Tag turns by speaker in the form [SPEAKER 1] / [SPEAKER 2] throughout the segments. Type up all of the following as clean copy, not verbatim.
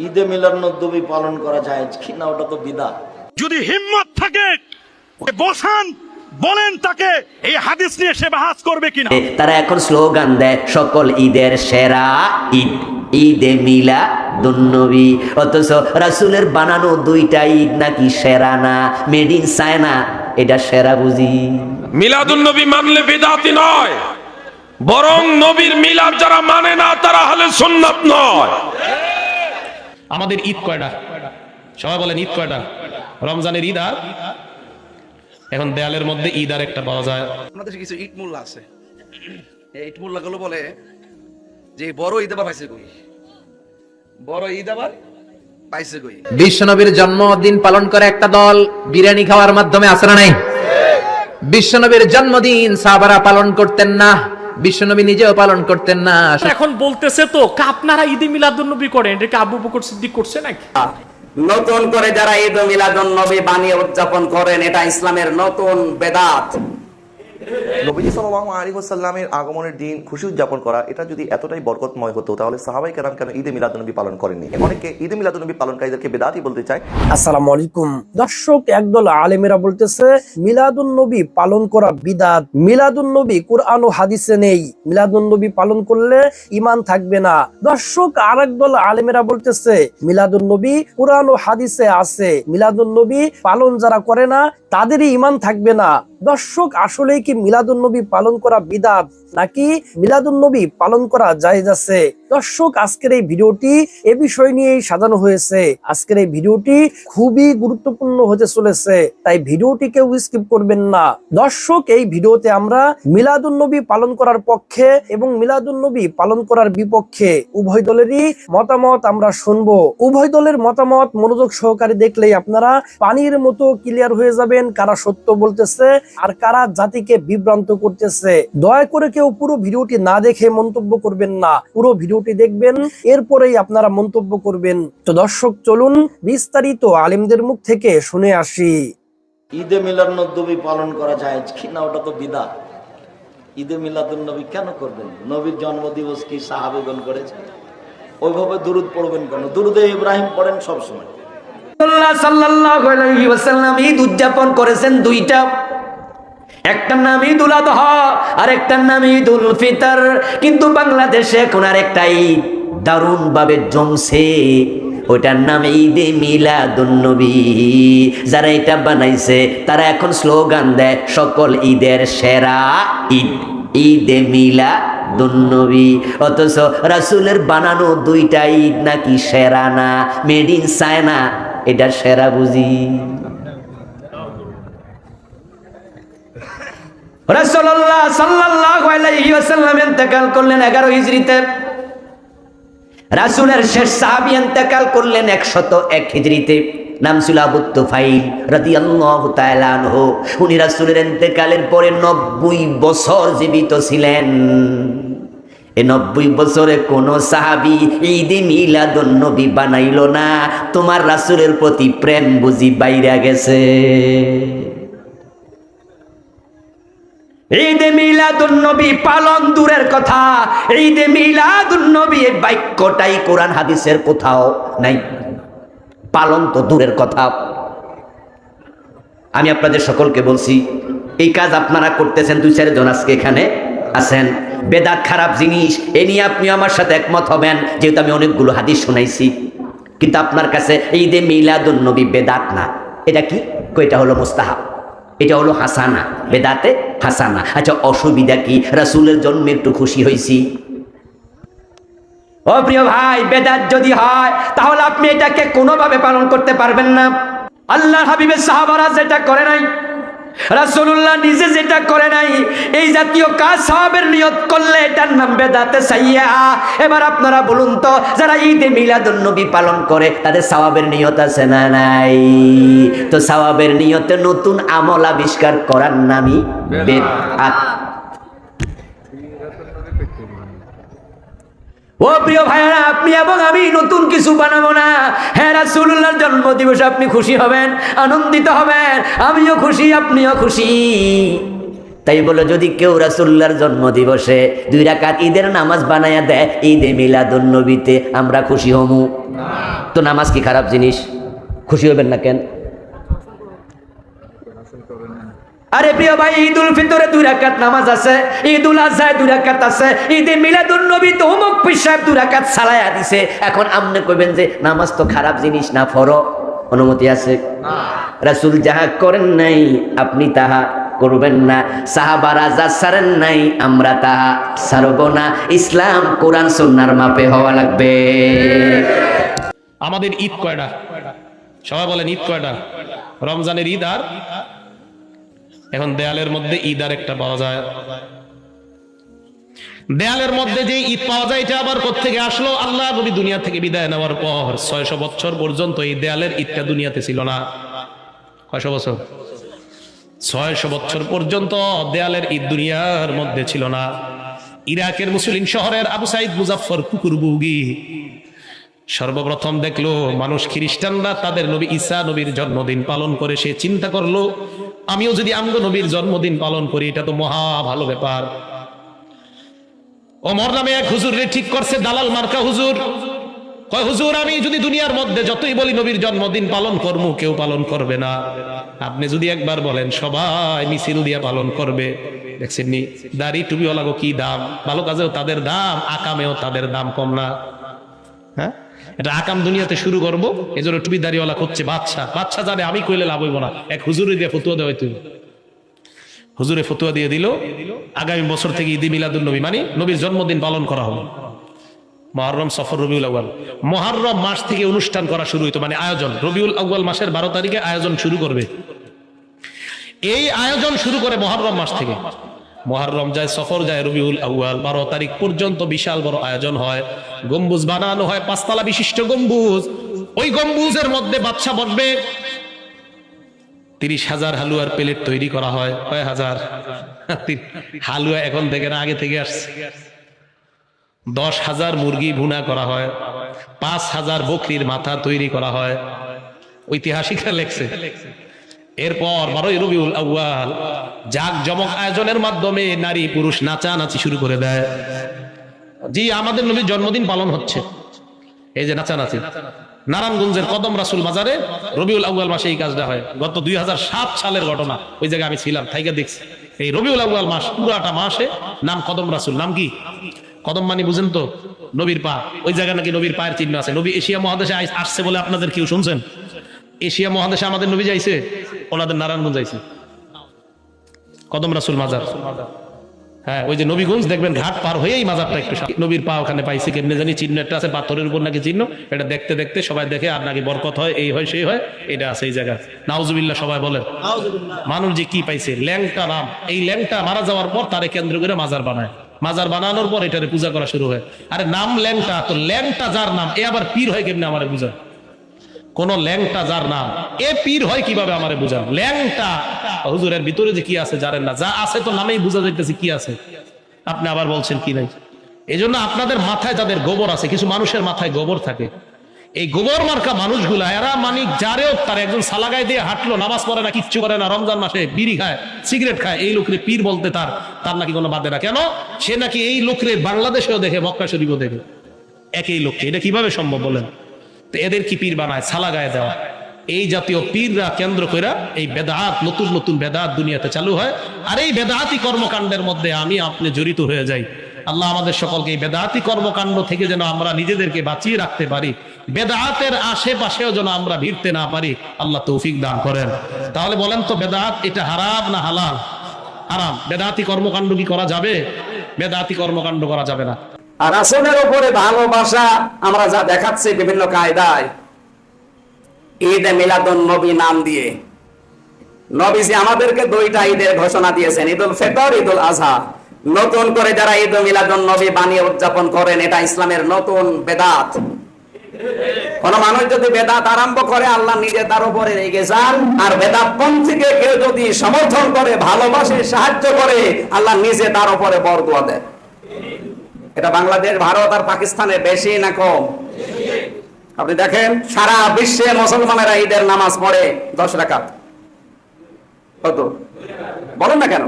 [SPEAKER 1] ঈদে মিলাদুন্নবী পালন করা যায় কি না, ওটা তো বিদআত।
[SPEAKER 2] যদি হিম্মত থাকে বসান, বলেন তাকে এই হাদিস নিয়ে সে বাহাস করবে কিনা।
[SPEAKER 3] তারা এখন স্লোগান দেয় সকল ঈদের সেরা ঈদ, ঈদে মিলাদুন্নবী। অথচ রাসূলের বানানো দুইটা ঈদ নাকি সেরা না, মেড ইন চায়না, এটা সেরা বুঝি।
[SPEAKER 4] মিলাদুন্নবী মানলে বিদআতি নয়, বরং নবীর মিলাদ যারা মানে না তারা হলে সুন্নাত নয়।
[SPEAKER 5] আমাদের ঈদ কয়টা? সবাই বলেন ঈদ কয়টা? রমজানের ঈদ আর এখন দেয়ালের মধ্যে ঈদ আর একটা পাওয়া যায়।
[SPEAKER 6] আমাদের কিছু ইট মোল্লা আছে, এই ইট মোল্লা গুলো বলে যে বড় ঈদ আবার পাইছে কই, বড় ঈদ আবার পাইছে কই।
[SPEAKER 7] বিশ্বনবীর জন্মদিন পালন করে একটা দল বিরিয়ানি খাওয়ার মাধ্যমে আছে না নাই? বিশ্বনবীর জন্মদিন সাহাবারা পালন করতেন না, বিশ্বনবী নিজেও পালন করতেন না।
[SPEAKER 8] এখন বলতেছে তো আপনারা ঈদে মিলাদুন্নবী করেন, এটা কি আবু বকর সিদ্দিক করছে নাকি?
[SPEAKER 9] নতুন করে যারা ঈদ মিলাদুন্নবী বানিয়ে উদযাপন করেন, এটা ইসলামের নতুন বেদাত।
[SPEAKER 10] নবীজি সাল্লাল্লাহু আলাইহি ওয়াসাল্লামের আগমনের দিন খুশি উদযাপন করা, এটা যদি এতটাই বরকতময় হতো তাহলে সাহাবায়ে কেরাম কেন ঈদে মিলাদুন্নবী পালন করেননি? অনেকে ঈদে মিলাদুন্নবী পালনকারীদেরকে বেদাতি বলতে চায়।
[SPEAKER 11] আসসালামু আলাইকুম দর্শক, একদল আলেমেরা বলতেছে মিলাদুন্নবী পালন করা বিদআত, মিলাদুন্নবী কুরআন ও হাদিসে নেই, মিলাদুন্নবী পালন করলে ঈমান থাকবে না। দর্শক, আরেকদল আলেমেরা বলতেছে মিলাদুন্নবী কুরআন ও হাদিসে আছে, মিলাদুন্নবী পালন যারা করে না তাদেরই ঈমান থাকবে না। দর্শক, আসলেই কি মিলাদুন্নবী পালন করা বিদআত নাকি মিলাদুন্নবী পালন করা জায়েজ আছে? দর্শক, আজকের এই ভিডিওটি এ বিষয় নিয়েই সাজানো হয়েছে। আজকের এই ভিডিওটি খুবই গুরুত্বপূর্ণ হতে চলেছে, তাই ভিডিওটি কেউ স্কিপ করবেন না। দর্শক, এই ভিডিওতে আমরা মিলাদুন্নবী পালন করার পক্ষে এবং মিলাদুন্নবী পালন করার বিপক্ষে উভয় দলেরই মতামত আমরা শুনবো। উভয় দলের মতামত মনোযোগ সহকারে দেখলেই আপনারা পানির মতো ক্লিয়ার হয়ে যাবেন কারা সত্য বলতেছে আর কারা জাতিকে বিভ্রান্ত করতেছে। দয়া করে কেউ পুরো ভিডিওটি না দেখে মন্তব্য করবেন না, পুরো ভিডিওটি দেখবেন, এরপরেই আপনারা মন্তব্য করবেন। তো দর্শক, চলুন বিস্তারিত আলেমদের মুখ থেকে শুনে আসি।
[SPEAKER 1] ঈদে মিলাদুন্নবী পালন করা যায় কি না, ওটা তো বিদআত। ঈদে মিলাদুন্নবী কেন করবেন? নবীর জন্মদিবস কি সাহাবীগণ করেছে? ওইভাবে দুরূদ পড়বেন কেন? দুরূদে ইব্রাহিম পড়েন সবসময়।
[SPEAKER 3] সাল্লাল্লাহু আলাইহি ওয়াসাল্লাম ঈদ উদযাপন করেছেন দুইটা, একটার নাম ঈদুল আযহা আর একটার নাম ঈদুল ফিতর। কিন্তু বাংলাদেশে এখন আরেকটা ঈদ দারুণ ভাবে জমছে, ওইটার নাম ঈদে মিলাদুন্নবী। যারা এটা বানাইছে তারা এখন স্লোগান দেয় সকল ঈদের সেরা ঈদ, ঈদে মিলাদুন্নবী। অথচ রাসূলের বানানো দুইটা ঈদ নাকি সেরা না, মেড ইন চায়না, এটা সেরা বুঝি। রাসূলুল্লাহ সাল্লাল্লাহু আলাইহি ওয়াসাল্লাম ইন্তেকাল করলেন 11 হিজরিতে। রাসূলের শেষ সাহাবী ইন্তেকাল করলেন 101 হিজরিতে, নাম ছিল আবু তুফাইল রাদিয়াল্লাহু তাআলা আনহু। উনি রাসূলের ইন্তেকালের পরে 90 বছর জীবিত ছিলেন। এই 90 বছরে কোন সাহাবী ঈদে মিলাদুন্নবী বানাইলো না। তোমার রাসূলের প্রতি প্রেম বুঝি বাইরে গেছে। ঈদে মিলাদুন্নবী পালন দূরের কথা, ঈদে মিলাদুন্নবী এই বাক্যটাই কোরআন হাদিসের কোথাও নাই, পালন তো দূরের কথা। আমি আপনাদের সকলকে বলছি, এই কাজ আপনারা করতেছেন, 2-4 জন আজকে এখানে আছেন। বেদাত খারাপ জিনিস, এ নিয়ে আপনি আমার সাথে একমত হবেন, যেহেতু আমি অনেকগুলো হাদিস শুনাইছি। কিন্তু আপনার কাছে ঈদে মিলাদুন্নবী বেদাত না, এটা কি? এটা হলো মুস্তাহাব, এটা হলো হাসানা, বেদাতে হাসানা। আচ্ছা, অসুবিধা কি? রাসূলের জন্মে একটু খুশি হয়েছি। ও প্রিয় ভাই, বেদাত যদি হয় তাহলে আপনি এটাকে কোনোভাবে পালন করতে পারবেন না। আল্লাহ হাবিবের সাহাবারা যেটা করে নাই, রাসূলুল্লাহ নিজে যেটা করে নাই, এই জাতীয় কাজ সওয়াবের নিয়ত করলে এটার নাম বেদাতে সাইয়্যা। এবার আপনারা বলুন তো, যারা ঈদে মিলাদুন্নবী পালন করে তাদের সওয়াবের নিয়ত আছে না নাই? তো সওয়াবের নিয়তে নতুন আমল আবিষ্কার করার নামই বেদাত। ও প্রিয় ভাইরা, আপনি এবং আমি নতুন কিছু বানাবো না। হ্যাঁ, রাসূলুল্লাহর জন্মদিবসে আপনি খুশি হবেন, আনন্দিত হবেন, আমিও খুশি, আপনিও খুশি। তাই বলে যদি কেউ রাসূলুল্লাহর জন্মদিবসে 2 রাকাত ঈদের নামাজ বানায়া দেয় ঈদে মিলাদুন নবীতে, আমরা খুশি হমু? তো নামাজ কি খারাপ জিনিস? খুশি হবেন না কেন? আরে প্রিয় ভাই, ঈদুল ফিতরে 2 রাকাত নামাজ আছে, ঈদুল আজহায় 2 রাকাত আছে, ঈদে মিলাদুন নবী তো অমুক পীর সাহেব 2 রাকাত সালায়া দিছে। এখন আপনি কইবেন যে নামাজ তো খারাপ জিনিস না, ফরজ? অনুমতি আছে? রাসূল যাহা করেন নাই আপনি তাহা করবেন না, সাহাবারা যা ছাড়েন নাই আমরা তাহা ছাড়ব না। ইসলাম কোরআন সুন্নাহর মাপে হওয়া লাগবে।
[SPEAKER 5] আমাদের ঈদ কয়টা? সবাই বলেন ঈদ কয়টা? রমজানের ঈদ আর এখন দেয়ালের মধ্যে ঈদ আর একটা পাওয়া যায়। দেয়ালের মধ্যে যে ঈদ পাওয়া যায় এটা আবার কোত্থেকে আসলো? আল্লাহ নবী দুনিয়া থেকে বিদায় নেওয়ার পর 600 বছর পর্যন্ত এই দেয়ালের ঈদটা দুনিয়াতে ছিল না। কয়শো বছর? 600 বছর পর্যন্ত দেয়ালের ঈদ দুনিয়ার মধ্যে ছিল না। ইরাকের মুসলিম শহরের আবু সাইদ মুজাফফর কুকুরবুগি সর্বপ্রথম দেখলো মানুষ খ্রিস্টানরা তাদের নবী ঈসা নবীর জন্মদিন পালন করে। সে চিন্তা করলো আমিও যদি আমগো নবীর জন্মদিন পালন করি, এটা তো মহা ভালো ব্যাপার। ওমর নামে এক হুজুর রে ঠিক করছে, দালাল মার্কা হুজুর। কয় হুজুর, আমি যদি দুনিয়ার মধ্যে যতই বলি নবীর জন্মদিন পালন করবো, কেউ পালন করবে না। আপনি যদি একবার বলেন সবাই মিছিল দিয়ে পালন করবে। দেখছেন নি দাড়ি টুপিওয়ালাগো কি দাম, ভালো কাজেও তাদের দাম, আকামেও তাদের দাম কম না। হ্যাঁ, এটা আকাম দুনিয়াতে শুরু করবো, এজন্য টুপি দাড়িওয়ালা করছে বাদশা। বাদশা জানে আমি কইলে লাভ হইব না, এক হুজুরে দিয়ে ফতুয়া দেওয়া হইতো। হুজুরে ফতুয়া দিয়ে দিল আগামী বছর থেকে ঈদে মিলাদুন নবী মানে নবীর জন্মদিন পালন করা হবে। মুহররম, সফর, রবিউল আউয়াল, মুহররম মাস থেকে অনুষ্ঠান করা শুরু হইতো, মানে আয়োজন। রবিউল আউয়াল মাসের 12 তারিখে আয়োজন শুরু করবে। এই আয়োজন শুরু করে মুহররম মাস থেকে। মুহররম যায়, সফর যায়, রবিউল আউয়াল 12 তারিখ পর্যন্ত বিশাল বড় আয়োজন হয়। গম্বুজ বানানো হয়, 5 তলা বিশিষ্ট গম্বুজ। ওই গম্বুজের মধ্যে বাদশা বসবে। 30,000 হালুয়ার প্লেট তৈরি করা হয়। কয় হাজার? হালুয়া এখন থেকে না, আগে থেকে আসছে। 10,000 মুরগি ভুনা করা হয়। 5,000 বকরির মাথা তৈরি করা হয়। ঐতিহাসিকরা লেখছে। এরপর 12 রবিউল আউয়াল জাঁকজমক আয়োজনের মাধ্যমে নারী পুরুষ নাচানাচি শুরু করে দেয়। জি, আমাদের নবীর জন্মদিন পালন হচ্ছে, এই যে নাচানাচি। নারায়ণগঞ্জের কদম রাসূল বাজারে রবিউল আউয়াল মাসে এই কাজটা হয়। গত 2007 সালের ঘটনা, ওই জায়গায় আমি ছিলাম, থাইকা দেখছি। এই রবিউল আউয়াল মাস পুরাটা মাসে নাম কদম রাসূল। নাম কি? কদম মানে বুঝেন তো? নবীর পা। ওই জায়গা নাকি নবীর পায়ের চিহ্ন আছে। নবী এশিয়া মহাদেশে আসছে বলে আপনাদের কেউ শুনছেন? এশিয়া মহাদেশে আমাদের নবী যাইছে, ওনাদের নারায়ণগঞ্জ যাইছে কদম রাসূল মাজার। হ্যাঁ, ওই যে নবীগঞ্জ দেখবেন, ঘাট পার হয়েই মাজারটা একটু নবীর পা ওখানে পাইছে। কেমনে জানি চিহ্ন একটা আছে, পাথরের উপর নাকি চিহ্ন। এটা দেখতে দেখতে সবাই দেখে আর নাকি বরকত হয়, এই হয় সেই হয়, এটা আছে এই জায়গায়। নাউজুবিল্লাহ সবাই বলেন। মানুষ যে কি পাইছে, ল্যাংটা নাম। এই ল্যাংটা মারা যাওয়ার পর তারে কেন্দ্র করে মাজার বানায়। মাজার বানানোর পর এটারে পূজা করা শুরু হয়। আরে নাম ল্যাংটা, তো ল্যাংটা যার নাম এ আবার পীর হয় কেমনে আমারে বুঝান? কোন ল্যাংটা যার নাম এ পীর হয় কিভাবে আমারে বুঝান? ল্যাংটা হুজুরের ভিতরে যে কি আছে জানেন না, যা আছে তো নামেই বুঝা যাইতেছে কি আছে, আপনি আবার বলছেন কি নাই। এই জন্য আপনাদের মাথায় যাদের গোবর আছে, কিছু মানুষের মাথায় গোবর থাকে, এই গোবর মার্কা মানুষগুলা এরা মানিক যারেও তার একজন সালাগায় দিয়ে হাঁটলো, নামাজ পড়ে না, কিচ্ছু করে না, রমজান মাসে বিড়ি খায়, সিগারেট খায়, এই লোকরে পীর বলতে তার নাকি কোনো বাদে না। কেন? সে নাকি এই লোকরে বাংলাদেশেও দেখে, মক্কা শরীফও দেখে, একই লোককে। এটা কিভাবে সম্ভব বলেন? তো এদের কি পীর বানায়? ছালা গায়ে দেওয়া। এই জাতীয় পীররা কেন্দ্র করে এই বেদাত, নতুন নতুন বেদাত দুনিয়াতে চালু হয়। আর এই বেদাতি কর্মকাণ্ডের মধ্যে আমি আপনি জড়িত হয়ে যাই। আল্লাহ আমাদের সকলকে এই বেদাতি কর্মকাণ্ড থেকে যেন আমরা নিজেদেরকে বাঁচিয়ে রাখতে পারি, বেদাতের আশেপাশেও যেন আমরা ভিড়তে না পারি, আল্লাহ তৌফিক দান করেন। তাহলে বলেন তো, বেদাত এটা হারাম না হালাল? হারাম। বেদাতি কর্মকাণ্ড কি করা যাবে? বেদাতি কর্মকাণ্ড করা যাবে না।
[SPEAKER 9] আর রাসূলের উপরে ভালোবাসা আমরা যা দেখাচ্ছি বিভিন্ন কায়দায়, ঈদে মিলাদুন নবী নাম দিয়ে নবীজি আমাদেরকে 2টা ঈদের ঘোষণা দিয়েছেন, ঈদুল ফিতর, ঈদুল আজহা। নতুন করে যারা ঈদ মিলাদুন নবী বানিয়ে উদযাপন করেন, এটা ইসলামের নতুন বেদাত। কোন মানুষ যদি বেদাত আরম্ভ করে, আল্লাহ নিজে তার উপরে রেগে যান। আর বেদাত পন্থীকে কেউ যদি সমর্থন করে, ভালোবাসে, সাহায্য করে, আল্লাহ নিজে তার উপরে বরদোয়া দেয়। এটা বাংলাদেশ, ভারত আর পাকিস্তানে বেশি না কম? আপনি দেখেন সারা বিশ্বে মুসলমানেরা ঈদের নামাজ পড়ে 10 রাকাত। কত বলেন না কেন?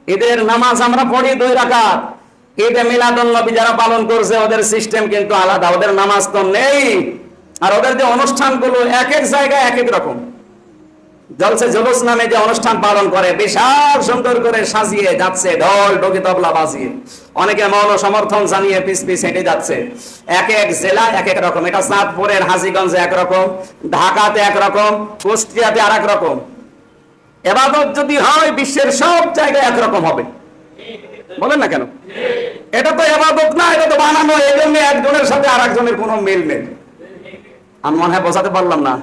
[SPEAKER 9] ঈদের নামাজ আমরা পড়ি 2 রাকাত। ঈদে মিলাদুন নবী যারা পালন করছে ওদের সিস্টেম কিন্তু আলাদা, ওদের নামাজ তো নেই। আর ওদের যে অনুষ্ঠানগুলো এক এক জায়গায় এক এক রকম। জলসে জুলুস নামে যে অনুষ্ঠান পালন করে বিশাল সুন্দর করে সাজিয়ে যাচ্ছে, ঢোল ঢোকি তবলা বাজিয়ে, অনেকে মৌন সমর্থন জানিয়ে পিস পিস হেঁটে যাচ্ছে। এক এক জেলা এক এক রকম। এটা চাঁদপুরের হাজীগঞ্জে একরকম, ঢাকাতে একরকম, কুষ্টিয়াতে আর এক রকম। এবাদত যদি হয় বিশ্বের সব জায়গায় একরকম হবে। বলেন না কেন? এটা তো এবাদত না, এটা তো বানানো। এই জন্য একজনের সাথে আর একজনের কোনো মিল নেই। আমি মনে হয় বোঝাতে পারলাম না।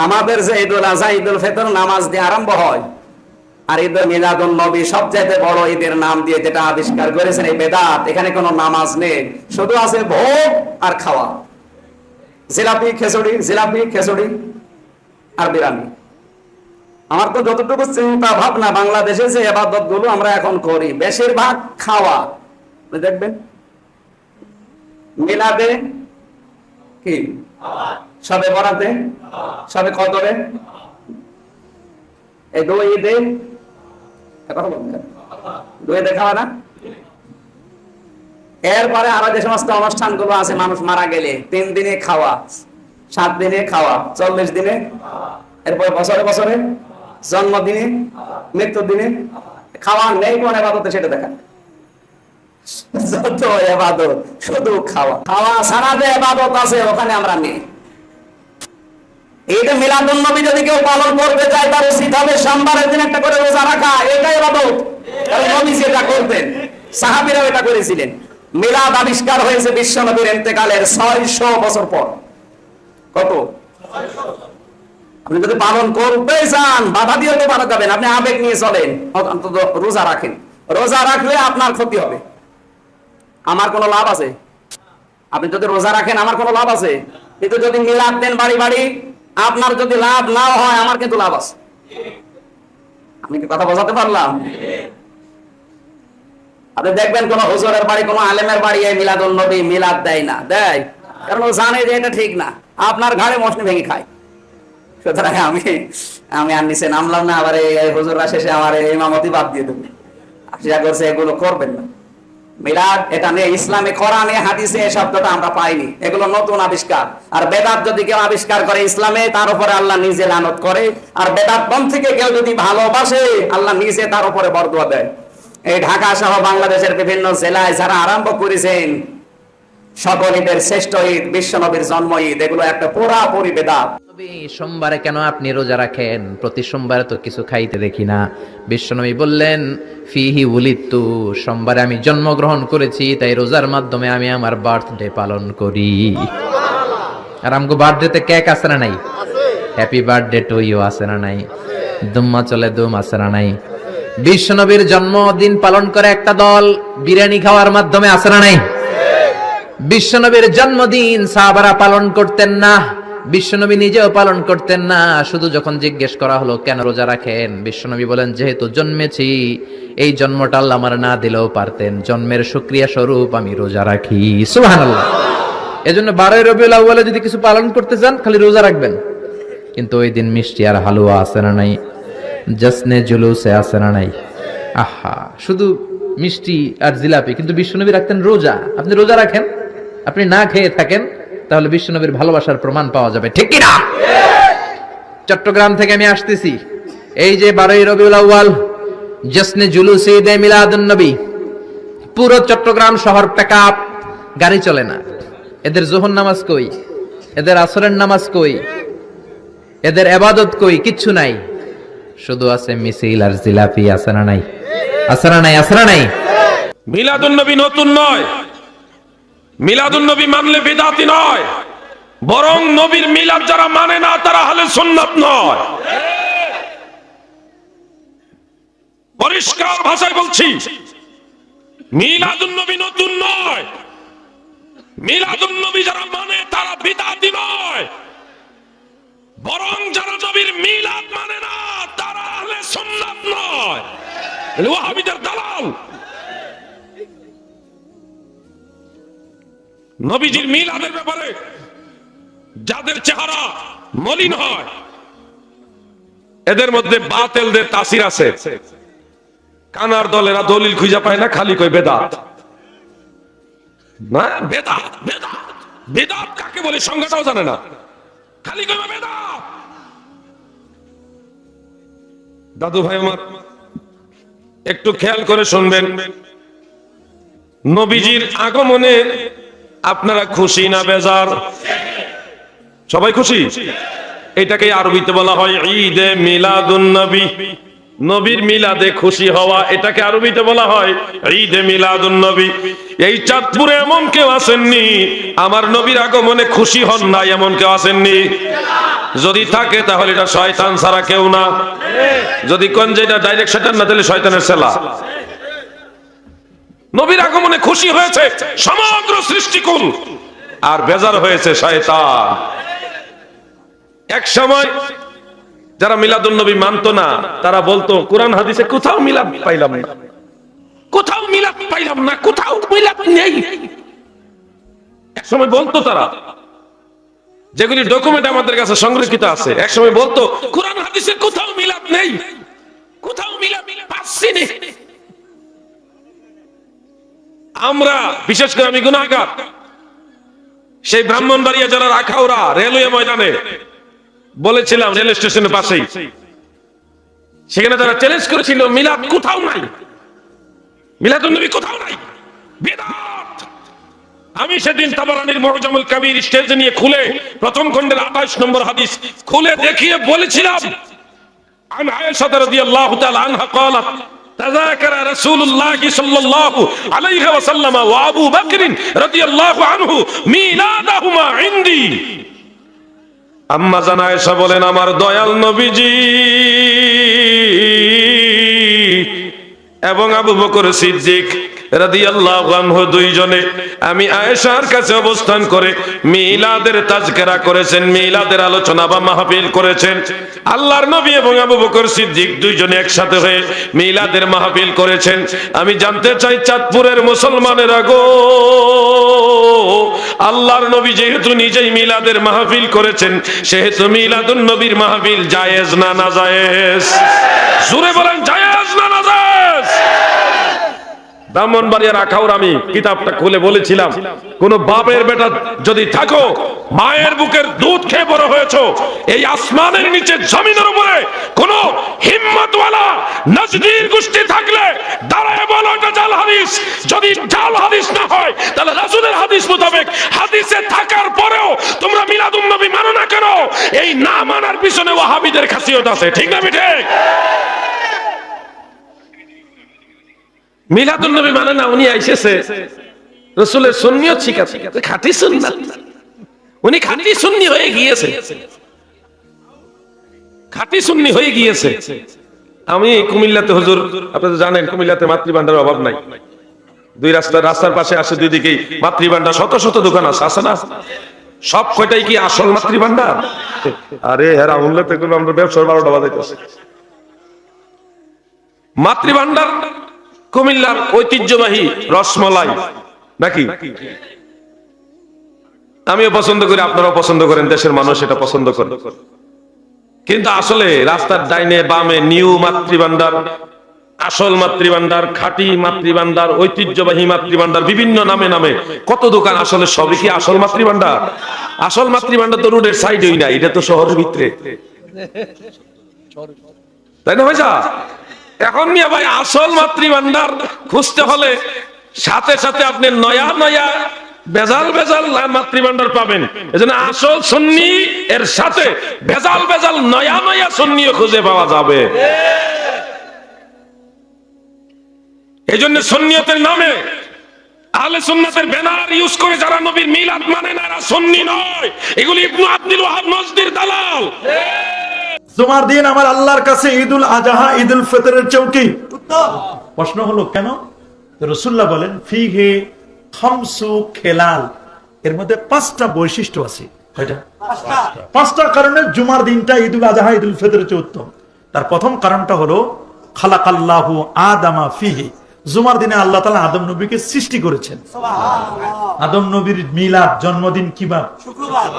[SPEAKER 9] আমাদের যে ঈদুল আজহা ঈদুল ফিতর নামাজ দিয়ে আরম্ভ হয়, আর ঈদুল মিলাদুন নবী সবচেয়ে বড় ঈদের নাম দিয়ে যেটা আবিষ্কার করেছেন এই বেদাত, এখানে কোনো নামাজ নেই, শুধু আছে ভোগ আর খাওয়া, জিলাপি খেচুড়ি আর বিরিয়ানি। আমার তো যতটুকু চিন্তা ভাবনা, বাংলাদেশে যে ইবাদত গুলো আমরা এখন করি বেশিরভাগ খাওয়া। দেখবেন মিলাদে কি, সবে বরাতে, সবে কদরে, এই 2 ঈদে কথা বলবেন, 2 ঈদে খাওয়া না। এরপরে আরো যে সমস্ত অনুষ্ঠান গুলো আছে, মানুষ মারা গেলে 3 দিনে খাওয়া, 7 দিনে খাওয়া, 40 দিনে, এরপরে বছরে বছরে, জন্মদিনে, মৃত্যুর দিনে খাওয়া নেই কোন ইবাদতে সেটা দেখা। যত ইবাদত শুধু খাওয়া, খাওয়া ছাড়া যে ইবাদত আছে ওখানে আমরা নেই। ঈদে মিলাদুন নবী যদি কেউ পালন করতে চায় তার উচিত হবে সোমবারের দিন একটা করে রোজা রাখা। এটাই ইবাদত। কারণ নবী সেটা করতেন, সাহাবীরাও এটা করেছিলেন। মিলাদ আবিষ্কার হয়েছে বিশ্ব নবীর ইন্তেকালের 600 বছর পর। কত? আপনি যদি পালন করতে চান বাধা দিয়ে তো বাধা যাবেন, আপনি আবেগ নিয়ে চলেন, অন্তত রোজা রাখেন। রোজা রাখলে আপনার ক্ষতি হবে, আমার কোনো লাভ আছে? আপনি যদি রোজা রাখেন আমার কোনো লাভ আছে, কিন্তু যদি মিলাদ দেন বাড়ি বাড়ি, আপনার যদি লাভ না হয় আমার কিন্তু লাভ আছে। আমি কি কথা বোঝাতে পারলাম? আপনি দেখবেন কোন হুজুরের বাড়ি, কোন আলেমের বাড়ি এই মিলাদুন নবী মিলাদ দেয় না, দেয় কারণ ও জানে যে এটা ঠিক না, আপনার ঘাড়ে মশনি ভেঙে খায়। সুতরাং আমি আর নিচে নামলাম না, আবার এই হুজুররা শেষে আমার ইমামতি বাদ দিয়ে দেবে, আশা করছে এগুলো করবেন না। মিলাদ এটা নিয়ে ইসলামে কোরআনে হাদিসে এই শব্দটা আমরা পাইনি, এগুলো নতুন আবিষ্কার। আর বেদাত যদি কেউ আবিষ্কার করে ইসলামে, তার উপরে আল্লাহ নিজে লানত করে। আর বেদাত পন্থীকে কেউ যদি ভালোবাসে, আল্লাহ নিজে তার উপরে বরদোয়া দেয়। এই ঢাকা সহ বাংলাদেশের বিভিন্ন জেলায় যারা আরম্ভ করেছেন সকল ঈদের শ্রেষ্ঠ ঈদ বিশ্ব নবীর জন্ম ঈদ, এগুলো একটা পুরাপুরি বেদাত।
[SPEAKER 7] সোমবারে কেন আপনি রোজা রাখেন? প্রতি সোমবারে তো কিছু খাইতে দেখি না। বিশ্বনবী বললেন ফিহি উলিদতু, সোমবারে আমি জন্মগ্রহণ করেছি, তাই রোজার মাধ্যমে আমি আমার বার্থডে পালন করি। আর আমগো বার্থডেতে কেক আছে না নাই? হ্যাপি বার্থডে টু ইউ আছে না নাই? দুম্মা চলে দুম আছে না নাই? বিশ্বনবীর জন্মদিন পালন করে একটা দল বিরিয়ানি খাওয়ার মাধ্যমে আছে না নাই? বিশ্বনবীর জন্মদিন সাহাবারা পালন করতেন না, বিশ্বনবী নিজেও পালন করতেন না। শুধু যখন জিজ্ঞেস করা হলো কেন রোজা রাখেন, বিশ্বনবী বলেন যেহেতু জন্মেছি, এই জন্মটা আল্লাহ আমার না দিলেও পারতেন, জন্মের শুকরিয়া স্বরূপ আমি রোজা রাখি। সুবহানাল্লাহ। এজন্য 12 রবিউল আউয়ালে যদি কিছু পালন করতে চান খালি রোজা রাখবেন, কিন্তু ওই দিন মিষ্টি আর হালুয়া আছে না নাই? জশ্নে জুলুসে আছে না নাই? আহা, শুধু মিষ্টি আর জিলাপি, কিন্তু বিশ্বনবী রাখতেন রোজা। আপনি রোজা রাখেন, আপনি না খেয়ে থাকেন, তাহলে বিশ্বনবীর ভালোবাসার প্রমাণ পাওয়া যাবে, ঠিক কি না? চট্টগ্রাম থেকে আমি আসতেছি, এই যে 12 রবিউল আউয়াল জশ্নে জুলুস ঈদে মিলাদুন নবী, পুরো চট্টগ্রাম শহর প্যাকআপ, গাড়ি চলে না। এদের যোহর নামাজ কই? এদের আসরের নামাজ কই? এদের ইবাদত কই? কিচ্ছু নাই, শুধু আছে মিছিল আর জিলাপি। আছে না নাই? আছে না নাই? আছে না নাই?
[SPEAKER 4] মিলাদুন নবী নতুন নয়, মিলাদুন নবী মানলে বিদআতি নয়, বরং নবীর মিলাদ যারা মানে না তারা আহলে সুন্নাত নয়। পরিষ্কার ভাষায় বলছি, মিলাদুন নবী নতুন নয়, মিলাদুন নবী যারা মানে তারা বিদআতি নয়, বরং যারা নবীর মিলাদ মানে না তারা আহলে সুন্নাত নয়, ওয়াহাবিদের দালাল। নবীজির মিলাদের ব্যাপারে যাদের চেহারা মলিন হয়, এদের মধ্যে বাতিলদের তাসির আছে। কানার দলেরা দলিল খুঁজে পায় না, খালি কই বেদাত। না, বেদাত বেদাত বেদাত কাকে বলে সংজ্ঞাটাও জানে না, খালি কই বেদাত। দাদু ভাই আমার একটু খেয়াল করে শুনবেন, নবীজির আগমনে আপনারা খুশি না বেজার? সবাই খুশি। এটাকে আরবিতে বলা হয় ঈদে মিলাদুন নবী। নবীর মিলাদে খুশি হওয়া, এটাকে আরবিতে বলা হয় ঈদে মিলাদুন নবী। এই চাঁদপুরে এমন কেউ আসেননি আমার নবীর আগমনে খুশি হন না, এমন কেউ আসেননি? যদি থাকে তাহলে এটা শয়তান ছাড়া কেউ না। যদি কোন যেটা ডাইরেক্ট শয়তান না, তাহলে শয়তানের ছেলা। নবীর আগমনে খুশি হয়েছে সমগ্র সৃষ্টিকুল, আর বেজার হয়েছে শয়তান। এক সময় যারা মিলাদুন নবী মানতো না, তারা বলতো কোরআন হাদিসে কোথাও মিলাদ পাইলাম না, কোথাও মিলাদ পাইলাম না, কোথাও মিলাদ নেই। এক সময় বলতো তারা, যেগুলি ডকুমেন্ট আমাদের কাছে সংরক্ষিত আছে, এক সময় বলতো কোরআন হাদিসে কোথাও মিলাদ নেই, কোথাও মিলাদ পাচ্ছি না। আমরা বিশেষ করে আমি গুনাহগার, সেই ব্রাহ্মণবাড়িয়া যারা রাখাউরা রেলওয়ে ময়দানে বলেছিলাম, রেল স্টেশনের পাশেই, সেখানে তারা চ্যালেঞ্জ করেছিল মিলাদ কোথাও নাই, মিলাদুন নবী কোথাও নাই, বিদআত। আমি সেদিন তাবারানীর মুআজামুল কাবীর স্টেজে নিয়ে খুলে প্রথম খণ্ডের 28 নম্বর হাদিস খুলে দেখিয়ে বলেছিলাম, আন আয়েশা রাদিয়াল্লাহু তাআলা আনহা قالت تذاكر رسول الله صلى الله عليه وسلم وابو بكر رضي الله عنه ميلادهما عندي। আম্মা জান আয়েশা বলেন, আমার দয়াল নবীজি এবং আবু বকর সিদ্দিক রাদিয়াল্লাহু আনহু দুইজনে আমি আয়েশার কাছে অবস্থান করে মিলাদের তাজকিরা করেছেন, মিলাদের আলোচনা বা মাহফিল করেছেন। আল্লাহর নবী এবং আবু বকর সিদ্দিক দুইজনে একসাথে হয়ে মিলাদের মাহফিল করেছেন। আমি জানতে চাই চাঁদপুরের মুসলমানেরা গো, আল্লাহর নবী যেহেতু নিজেই মিলাদের মাহফিল করেছেন, সেহেতু মিলাদুন নবীর মাহফিল জায়েজ না নাজায়েজ? জোরে বলেন, জায়েজ না নাজায়েজ? ব্রাহ্মণবাড়িয়া রাখাউর আমি কিতাবটা খুলে বলেছিলাম, কোন বাপের বেটা যদি থাকো, মায়ের বুকের দুধ খেয়ে বড় হয়েছো, এই আসমানের নিচে জমিনের উপরে কোন হিম্মতওয়ালা নজদীর গোষ্ঠী থাকলে দাঁড়ায় বলো এটা জাল হাদিস। যদি জাল হাদিস না হয়, তাহলে রাসূলের হাদিস মোতাবেক হাদিসে থাকার পরেও তোমরা মিলাদুন নবী মানো না কেন? এই না মানার পিছনে ওয়াহাবিদের খাসিয়ত আছে, ঠিক না ঠিক? মিলাদুন নবী মানে না, উনি আইসেছে রাসূলের সুন্নিয়ত শিখাতে, খাঁটি সুন্নাত। উনি খাঁটি সুন্নি হয়ে গিয়েছে, খাঁটি সুন্নি হয়ে গিয়েছে। আমি কুমিল্লাতে, হুজুর আপনারা জানেন কুমিল্লাতে মাতৃভান্ডারের অভাব নাই। দুই রাস্তার পাশে আসে, দুই দিকেই মাতৃভান্ডার, শত শত দোকান আছে, আছে না? সব কয়টাই কি আসল মাতৃভান্ডার? আরে হেরা উল্লেতে করবো আমরা ব্যবসার 12টা বাজাইতেছে। মাতৃভান্ডার কুমিল্লার ঐতিহ্যবাহী রসমলাই নাকি? আমিও পছন্দ করি, আপনারাও পছন্দ করেন, দেশের মানুষ এটা পছন্দ করে। কিন্তু আসলে রাস্তার ডাইনে বামে নিউ মাতৃভান্ডার, আসল মাতৃভান্ডার, খাঁটি মাতৃভান্ডার, ঐতিহ্যবাহী মাতৃভান্ডার, বিভিন্ন নামে নামে কত দোকান। আসলে সবই কি আসল মাতৃভান্ডার? আসল মাতৃভান্ডার তো রোডের সাইডেই না, এটা তো শহরের ভিতরে, তাই না ভাইজা? এখন নিয়ে ভাই আসল মাতৃভান্ডার খুঁজতে হলে সাথে সাথে আপনি নয়া নয়া বেজাল বেজাল মাতৃভান্ডার পাবেন। এজন্য আসল সুন্নি এর সাথে বেজাল বেজাল নয়া নয়া সুন্নিও খুঁজে পাওয়া যাবে। এজন্য সুন্নিয়তের নামে আহলে সুন্নাতের ব্যানার ইউজ করে যারা নবীর মিলাদ মানে না, এরা সুন্নি নয়, এগুলি ইবনে আব্দুল ওয়াহাব নজদির দালাল।
[SPEAKER 2] জুমার দিন আমার আল্লাহর কাছে ঈদুল আজহা, ঈদুল ফিতরের চৌকি। প্রশ্ন হলো কেন? রাসূলুল্লাহ বলেন ফিহি খামসু খেলাল, এর মধ্যে 5টা বৈশিষ্ট্য আছে। কয়টা? 5টা কারণে জুমার দিনটা ঈদুল আজহা, ঈদুল ফিতরের চেয়ে উত্তম। তার প্রথম কারণটা হলো খালাকাল্লাহু আদামা ফিহি, জুমার দিনে আল্লাহ তাআলা আদম নবীকে সৃষ্টি করেছেন। আদম নবীর মিলাদ, জন্মদিন কিবার? শুক্রবার।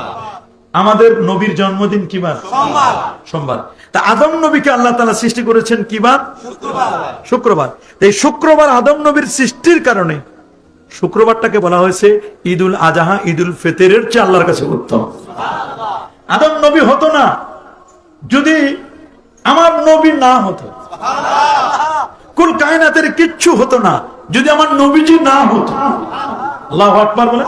[SPEAKER 2] আমাদের নবীর জন্মদিন কিবার? সোমবার। তা আদম নবীকে আল্লাহ তাআলা সৃষ্টি করেছেন কি বার? শুক্রবার। এই শুক্রবার আদম নবীর সৃষ্টির কারণে শুক্রবারটাকে বলা হয়েছে ঈদুল আজহা, ঈদুল ফিতরের চেয়ে আল্লাহর কাছে উত্তম। আদম নবী হতো না যদি আমার নবী না হতো, কুল কায়নাতের কিচ্ছু হতো না যদি আমার নবীজি না হতো। আল্লাহু আকবার বলে।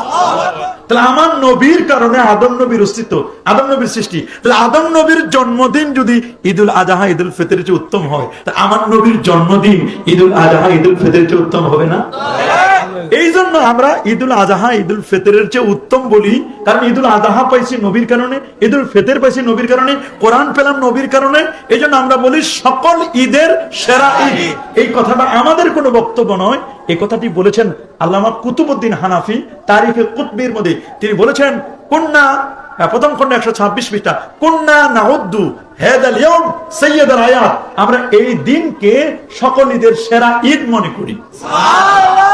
[SPEAKER 2] তাহলে আমার নবীর কারণে আদম নবীর অস্তিত্ব, আদম নবীর সৃষ্টি। তাহলে আদম নবীর জন্মদিন যদি ঈদুল আজহা, ঈদুল ফিতরের চেয়ে উত্তম হয়, তা আমার নবীর জন্মদিন ঈদুল আজহা, ঈদুল ফিতরের চেয়ে উত্তম হবে না? এই জন্য আমরা ঈদুল আজহা, ঈদুল ফিতরের চেয়ে উত্তম বলি, কারণ ঈদুল আজহা পাইছি নবীর কারণে, ঈদুল ফিতর পাইছি নবীর কারণে, কোরআন পেলাম নবীর কারণে। এই জন্য আমরা বলি সকল ঈদের সেরা ঈদ। এই কথাটা আমাদের কোনো বক্তব্য নয়, এই কথাটি বলেছেন আল্লামা কুতুবউদ্দিন হানাফি তারিখে কুতবির মধ্যে। তিনি বলেছেন কুন্না, প্রথম খন্ড 126 পৃষ্ঠা, কুন্না নাউদ্দু হাদাল ইয়াউম সাইয়্যিদুল আয়াত, আমরা এই দিনকে সকল ঈদের সেরা ঈদ মনে করি।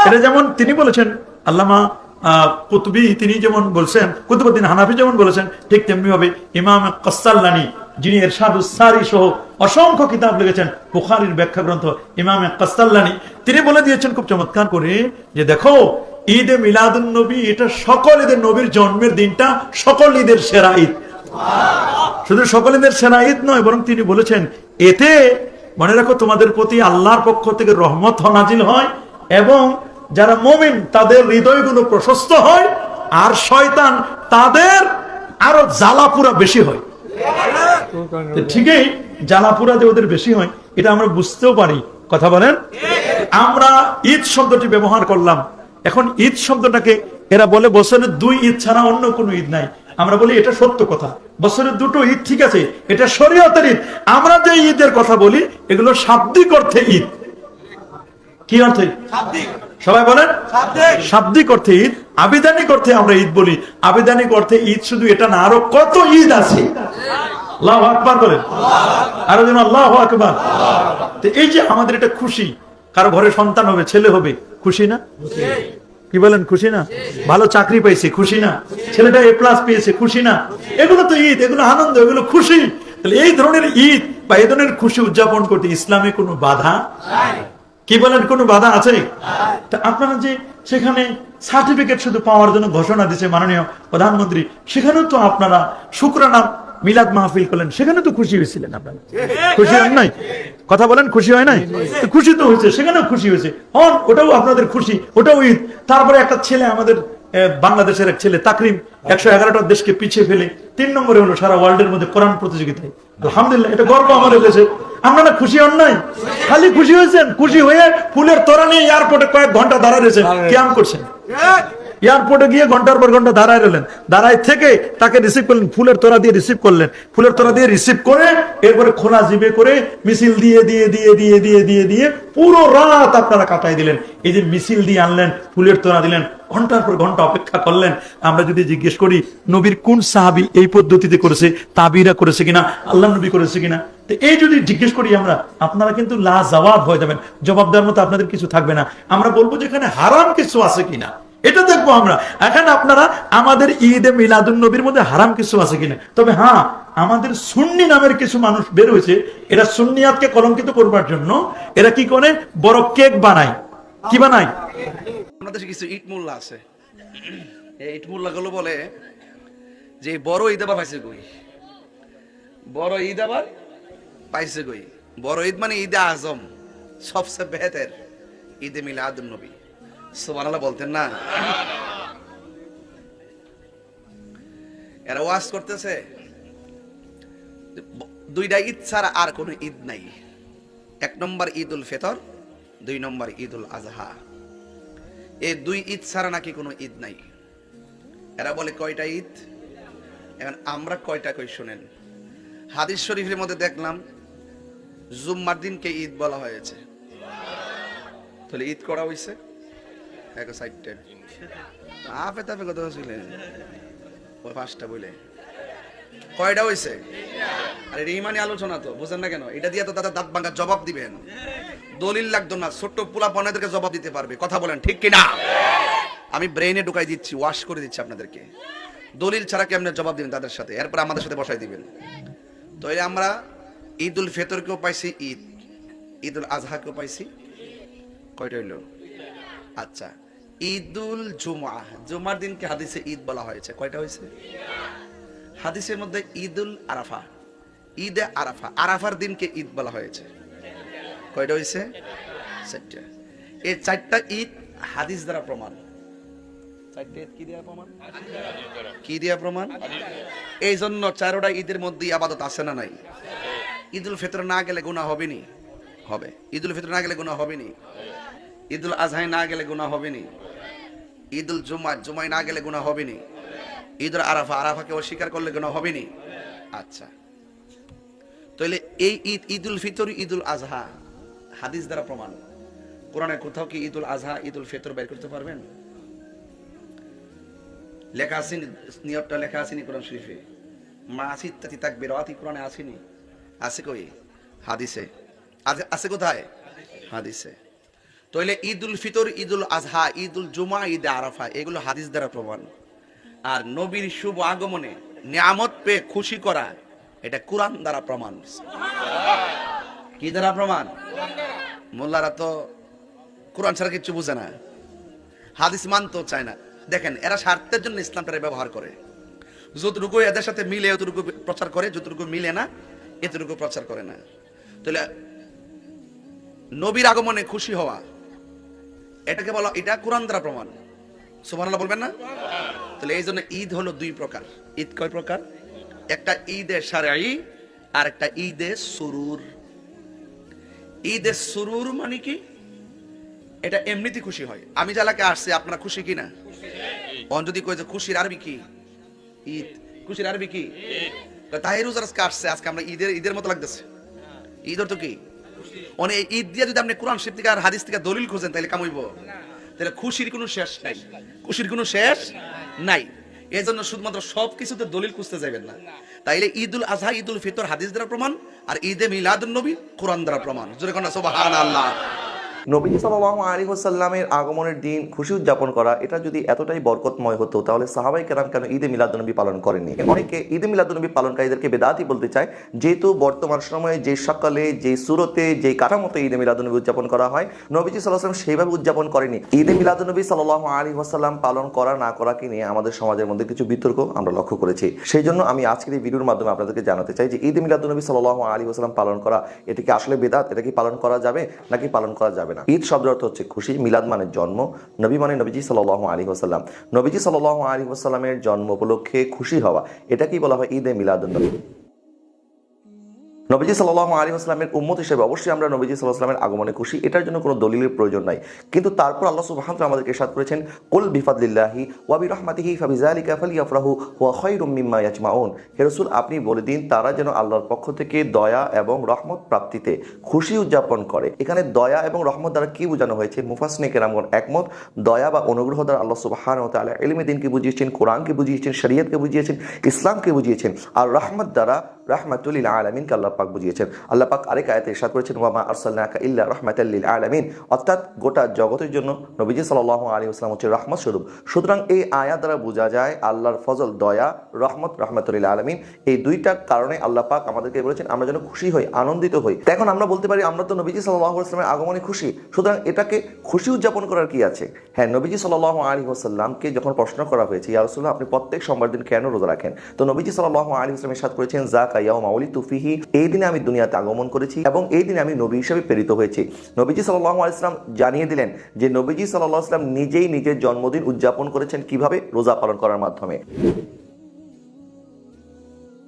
[SPEAKER 2] এটা যেমন তিনি বলেছেন আল্লামা কুতুবী, তিনি যেমন বলছেন, কুতুবউদ্দিন হানাফি যেমন বলেছেন, ঠিক তেমনি ভাবে ইমাম কাসসাল্লানী, যিনি ইরশাদুস সারি সহ অসংখ্য কিতাব লিখেছেন, বুখারীর ব্যাখ্যা গ্রন্থ ইমাম কাসসাল্লানী, তিনি বলে দিয়েছেন খুব চমৎকার করে যে দেখো ঈদে মিলাদুন নবী এটা সকল ঈদের, নবীর জন্মের দিনটা সকল ঈদের সেরা ঈদ। শুধু সকল ঈদের সেরা ঈদ নয়, বরং তিনি বলেছেন এতে মনে রাখো তোমাদের প্রতি আল্লাহর পক্ষ থেকে রহমত নাজিল হয় এবং যারা মুমিন তাদের হৃদয়গুলো প্রশস্ত হয়, আর শয়তান তাদের আরো জ্বালাপুরা বেশি হয়। ঠিকই, জ্বালাপুরা যে ওদের বেশি হয় এটা আমরা বুঝতেও পারি। কথা বলেন, আমরা ঈদ শব্দটি ব্যবহার করলাম, এখন ঈদ শব্দটাকে এরা বলে বছরে 2 ঈদ ছাড়া অন্য কোনো ঈদ নাই। আমরা বলি এটা সত্য কথা, বছরে 2টো ঈদ ঠিক আছে, এটা শরীয়তের ঈদ। আমরা যে ঈদের কথা বলি এগুলো শাব্দিক অর্থে ঈদ। কি অর্থে? সবাই বলেন শাব্দিক অর্থে ঈদ। আবিধানিক অর্থে আমরা ঈদ বলি, আবিধানিক অর্থে ঈদ শুধু এটা না, আরো কত ঈদ আছে। আল্লাহু আকবার বলেন, আরো যেন আল্লাহু আকবার। তো এই যে আমাদের এটা খুশি, কারো ঘরে সন্তান হবে, ছেলে হবে, খুশি না? কি বলেন, খুশি না? ভালো চাকরি পাইছে, খুশি না? ছেলেটা A+ পেয়েছে, খুশি না? এগুলো তো ঈদ, এগুলো আনন্দ, এগুলো খুশি। তাহলে এই ধরনের ঈদ বা এই ধরনের খুশি উদযাপন করতে ইসলামে কোনো বাধা, কি বলেন, কোনো বাধা আছে? তা আপনারা যে সেখানে সার্টিফিকেট শুধু পাওয়ার জন্য ঘোষণা দিয়েছে মাননীয় প্রধানমন্ত্রী, সেখানেও তো আপনারা শুকরানা মিলাদ মাহফিল করলেন, সেখানে তো খুশি হয়েছিলেন আপনারা, খুশি হন নাই? কথা বলেন, খুশি হয় নাই? খুশি তো হয়েছে, সেখানেও খুশি হয়েছে, হন, ওটাও আপনাদের খুশি, ওটাও ঈদ। তারপরে একটা ছেলে, আমাদের বাংলাদেশের এক ছেলে তাকরিম 111টা দেশকে পিছিয়ে ফেলে 3 নম্বরে হলো সারা ওয়ার্ল্ডের মধ্যে কোরআন প্রতিযোগিতায়। আলহামদুলিল্লাহ, এটা গর্ব আমাদের দেশে। আপনারা খুশি হন নাই? খালি খুশি হয়েছেন, খুশি হয়ে ফুলের তোড়া নিয়ে এয়ারপোর্টে কয়েক ঘন্টা দাঁড়ায় রয়েছেন, ক্যাম্প করছেন। এয়ারপোর্টে গিয়ে ঘন্টার পর ঘন্টা দাঁড়ায় রইলেন, দাঁড়ায় থেকে তাকে রিসিভ করলেন, ফুলের তোড়া দিয়ে রিসিভ করলেন, ফুলের তোড়া দিয়ে রিসিভ করে এরপরে খোলা জিবে করে মিছিল দিয়ে দিয়ে দিয়ে দিয়ে দিয়ে দিয়ে দিয়ে পুরো রাত আপনারা কাটাই দিলেন। এই যে মিছিল দিয়ে আনলেন, ফুলের তোড়া দিলেন, ঘন্টার পর ঘন্টা অপেক্ষা করলেন। আমরা যদি জিজ্ঞেস করি নবীর কোন সাহাবী এই পদ্ধতিতে করেছে, তাবিরা করেছে কিনা, আল্লাহ নবী করেছে কিনা, তো এই যদি জিজ্ঞেস করি আমরা, আপনারা কিন্তু লাজবাব হয়ে যাবেন, জবাব দেওয়ার মতো আপনাদের কিছু থাকবে না। আমরা বলবো যে এখানে হারাম কিছু আছে কিনা, এটা দেখবো আমরা। এখন আপনারা আমাদের ঈদে মিলাদুন নবীর মধ্যে হারাম কিছু আছে কিনা। তবে হ্যাঁ, আমাদের সুন্নি নামের কিছু মানুষ বের হয়েছে, এরা সুন্নিয়াতকে কলঙ্কিত করবার জন্য এরা কি করে, বড় কেক বানায়। কি বানায়?
[SPEAKER 6] আমাদের দেশে কিছু ইট মোল্লা আছে, এই ইট মোল্লা গুলো বলে যে বড় ঈদ আবার পাইছে কই, বড় ঈদ আবার পাইছে কই। বড় ঈদ মানে ঈদে আজম, সবচেয়ে বেহতের ঈদে মিলাদুন নবী। সুবহানাল্লাহ বলতেন না? এরা ওয়াজ করতেছে 2টা ঈদ ছাড়া আর কোনো ঈদ নাই। 1 নম্বর ঈদুল ফিতর, 2 নম্বর ঈদুল আজহা। এই 2 ঈদ ছাড়া নাকি কোনো ঈদ নাই। এরা বলে কয়টা ঈদ? এখন আমরা কয়টা কই শুনেন। হাদিস শরীফের মধ্যে দেখলাম জুম্মার দিনকে ঈদ বলা হয়েছে। তাহলে ঈদ করা হয়েছে এক সাইডে আপে তাপে কথা ছিলেন ওই 5টা বলে কয়টা হয়েছে? আরে রিমানি আলোচনা তো বুঝেন না কেন? এটা দিয়ে তো দাদা দাঁত ভাঙা জবাব দিবেন, দলিল লাগতো না, ছোট্ট পোলা পনেদেরকে জবাব দিতে পারবে। কথা বলেন ঠিক কিনা? আমি ব্রেইনে ঢুকাই দিচ্ছি, ওয়াশ করে দিচ্ছি আপনাদেরকে। দলিল ছাড়া কেমনে জবাব দিবেন তাদের সাথে, এরপর আমাদের সাথে বসাই দিবেন। তো আমরা ঈদ উল ফিতরকেও পাইছি ঈদ, ঈদ উল আজহাকেও পাইছি, কয়টা হইল? আচ্ছা, ঈদুল জুমা, জুমার দিনকে হাদিসে ঈদ বলা হয়েছে, কয়টা হয়েছে? হাদিসের মধ্যে ঈদুল আরাফা, ঈদে আরাফা, আরাফার দিনকে ঈদ বলা হয়েছে, কয়টা হয়েছে? চারটা। এই চারটা ঈদ হাদিস দ্বারা প্রমাণ। চারটা ঈদ কি দিয়া প্রমাণ? কি দিয়া প্রমাণ? এই জন্য চারোটা ঈদের মধ্যে আবাদত আছে না নাই? ঈদুল ফিতর না গেলে গুনাহ হবে নি? হবে। ঈদুল ফিতর না গেলে গুনাহ হবে নি? ঈদুল আজহায় না গেলে গুনাহ হবে নি? ঈদুল জুমায় না গেলে গুনাহ হবে নি? ঈদুল আরাফাকে অস্বীকার করলে গুনাহ হবে নি? আচ্ছা, তাহলে এই ঈদ, ঈদুল ফিতর, ঈদুল আজহা হাদিস দ্বারা প্রমাণ। কোরআনে কোথাও কি ঈদুল আজহা, ঈদুল ফিতর বের করতে পারবেন? লেখা আছে, নিয়তটা লেখা আসেনি কোরআন শরীফে। মাসিদ তাতি তাকবীরাতি কোরআনে আসেনি? আছে কই? হাদিসে আছে। কোথায়? হাদিসে। তাহলে ঈদুল ফিতর, ঈদুল আজহা, ঈদুল জুমা, ঈদে আরাফা এগুলো হাদিস দ্বারা প্রমাণ। আর নবীর শুভ আগমনে নিয়ামত পেয়ে খুশি করা, এটা কোরআন দ্বারা প্রমাণ। কি দ্বারা প্রমাণ? মোল্লারা তো কোরআন ছাড়া কিছু বুঝে না, হাদিস মানতেও চায় না। দেখেন, এরা স্বার্থের জন্য ইসলামটারে ব্যবহার করে। যতটুকু এদের সাথে মিলে অতটুকু প্রচার করে, যতটুকু মিলে না এতটুকু প্রচার করে না। তাহলে নবীর আগমনে খুশি হওয়া, এটাকে বলা, এটা কোরআন দ্বারা প্রমাণ। সুবহানাল্লাহ বলবেন না? তাহলে এই জন্য ঈদ হলো দুই প্রকার। ঈদ কয় প্রকার? একটা ঈদে শারঈ আর একটা ঈদে সুরুর। ঈদে সুরুর মানে কি? এটা এমনিতে খুশি হয়। আমি যালাকে আসছে, আপনারা খুশি কিনা? অন যদি কই যে খুশির আরবি কি? ঈদ। খুশির আরবি কি? তাহিরুজ আজকে আসছে, আজকে আমরা ঈদের মতো লাগতেছে। ঈদ অর্থ কি? অনেক ঈদ দিয়ে যদি আপনি কোরআন শরীফ থেকে আর হাদিস থেকে দলিল খোঁজেন তাহলে কামাইব। তাহলে খুশির কোনো শেষ নাই, খুশির কোনো শেষ নাই। এই জন্য শুধুমাত্র সব কিছুতে দলিল খুঁজতে যাবেন না। তাইলে ঈদুল আজহা, ঈদুল ফিতর হাদিস দ্বারা প্রমাণ, আর ঈদে মিলাদুন নবী কোরআন দ্বারা প্রমাণ। জোরে কোন সুবহানাল্লাহ।
[SPEAKER 10] নবীজি সাল্লাল্লাহু আলাইহি ওয়াসাল্লামের আগমনের দিন খুশি উদযাপন করা, এটা যদি এতটাই বরকতময় হতো তাহলে সাহাবায়ে কেরাম কেন ঈদে মিলাদুন্নবী পালন করেননি? অনেকে ঈদে মিলাদুন্নবী পালনকারীদেরকে বেদাতি বলতে চায়, যেহেতু বর্তমান সময়ে যে সকালে, যে সুরতে, যে কাঠামোতে ঈদে মিলাদুন্নবী উদযাপন করা হয়, নবীজি সাল্লাল্লাহু আলাইহি ওয়াসাল্লাম সেইভাবে উদযাপন করেনি। ঈদে মিলাদুন্নবী সাল্লাল্লাহু আলাইহি ওয়াসাল্লাম পালন করা না করাকে নিয়ে আমাদের সমাজের মধ্যে কিছু বিতর্ক আমরা লক্ষ্য করেছি। সেই জন্য আমি আজকের এই ভিডিওর মাধ্যমে আপনাদেরকে জানাতে চাই যে ঈদে মিলাদুন্নবী সাল্লাল্লাহু আলাইহি ওয়াসাল্লাম পালন করা, এটা কি আসলে বেদাত? এটা কি পালন করা যাবে নাকি পালন করা যাবে না? ঈদ শব্দের অর্থ হচ্ছে খুশি, মিলাদ মানে জন্ম, নবী মানে নবীজি সাল্লাল্লাহু আলাইহি ওয়াসাল্লাম। নবীজি সাল্লাল্লাহু আলাইহি ওয়াসাল্লামের জন্ম উপলক্ষে খুশি হওয়া, এটাকেই বলা হয় ঈদে মিলাদুন্নবী। নবীজি সাল্লাল্লাহু আলাইহি ওয়াসাল্লামের উম্মত হিসেবে অবশ্যই আমরা নবীজি সাল্লাল্লাহু আলাইহি ওয়াসাল্লামের আগমনে খুশি, এটার জন্য কোনো দলিলের প্রয়োজন নাই। কিন্তু তারপর আল্লাহ সুবহানাহু ওয়া তাআলা আমাদেরকে ইরশাদ করেছেন, কুল বিফাদলিল্লাহি ওয়া বিরহমাতিহি ফাবিযালিকা ফালইফরাহু হুয়া খায়রুম মিম্মা ইয়াজমাউন। হে রাসূল, আপনি বলে দিন তারা যেন আল্লাহর পক্ষ থেকে দয়া এবং রহমত প্রাপ্তিতে খুশি উদযাপন করে। এখানে দয়া এবং রহমত দ্বারা কি বোঝানো হয়েছে? মুফাসসিরিনে কেরামগণ একমত, দয়া বা অনুগ্রহ দ্বারা আল্লাহ সুবহানাহু ওয়া তাআলা ইলমে দ্বীনকে বুঝিয়েছেন, কোরআনকে বুঝিয়েছেন, শরীয়তকে বুঝিয়েছেন, ইসলামকে বুঝিয়েছেন। আর রহমত দ্বারা রাহমাতুল লিল আলামিনকে আল্লাহ পাক বুঝিয়েছেন। আল্লাহ পাক আরেক আয়াতে ইরশাদ করেছেন, ওয়া মা আরসালনাকা ইল্লা রাহমাতাল লিল আলামিন, অর্থাৎ গোটা জগতের জন্য নবীজি সাল্লাল্লাহু আলাইহি ওয়াসাল্লাম হচ্ছে রহমত স্বরূপ। সুতরাং এই আয়াত দ্বারা বোঝা যায় আল্লাহর ফজল, দয়া, রহমত, রাহমাতুল লিল আলামিন, এই দুইটার কারণে আল্লাহ পাক আমাদেরকে বলেছেন আমরা যেন খুশি হই, আনন্দিত হই। এখন আমরা বলতে পারি আমরা তো নবীজি সাল্লাল্লাহু আলাইহি ওয়াসাল্লামের আগমনে খুশি, সুতরাং এটাকে খুশি উদযাপন করার কি আছে? হ্যাঁ, নবীজি সাল্লাল্লাহু আলাইহি ওয়াসাল্লামকে যখন প্রশ্ন করা হয়েছে, ইয়া রাসূলুল্লাহ আপনি প্রত্যেক সোমবার দিন কেন রোজা রাখেন? তো নবীজি সাল্লাল্লাহু আলাইহি ওয়াসাল্লাম ইরশাদ করেছেন, যাকা ইয়াউমা উলিদতু ফিহি, এই দিনে আমি দুনিয়াতে আগমন করেছি এবং এই দিনে আমি নবী হিসেবে প্রেরিত হয়েছি। নবীজি সাল্লাল্লাহু আলাইহি ওয়াসাল্লাম জানিয়ে দিলেন যে নবীজি সাল্লাল্লাহু আলাইহি ওয়াসাল্লাম নিজেই নিজের জন্মদিন উদযাপন করেছেন কিভাবে? রোজা পালন করার মাধ্যমে।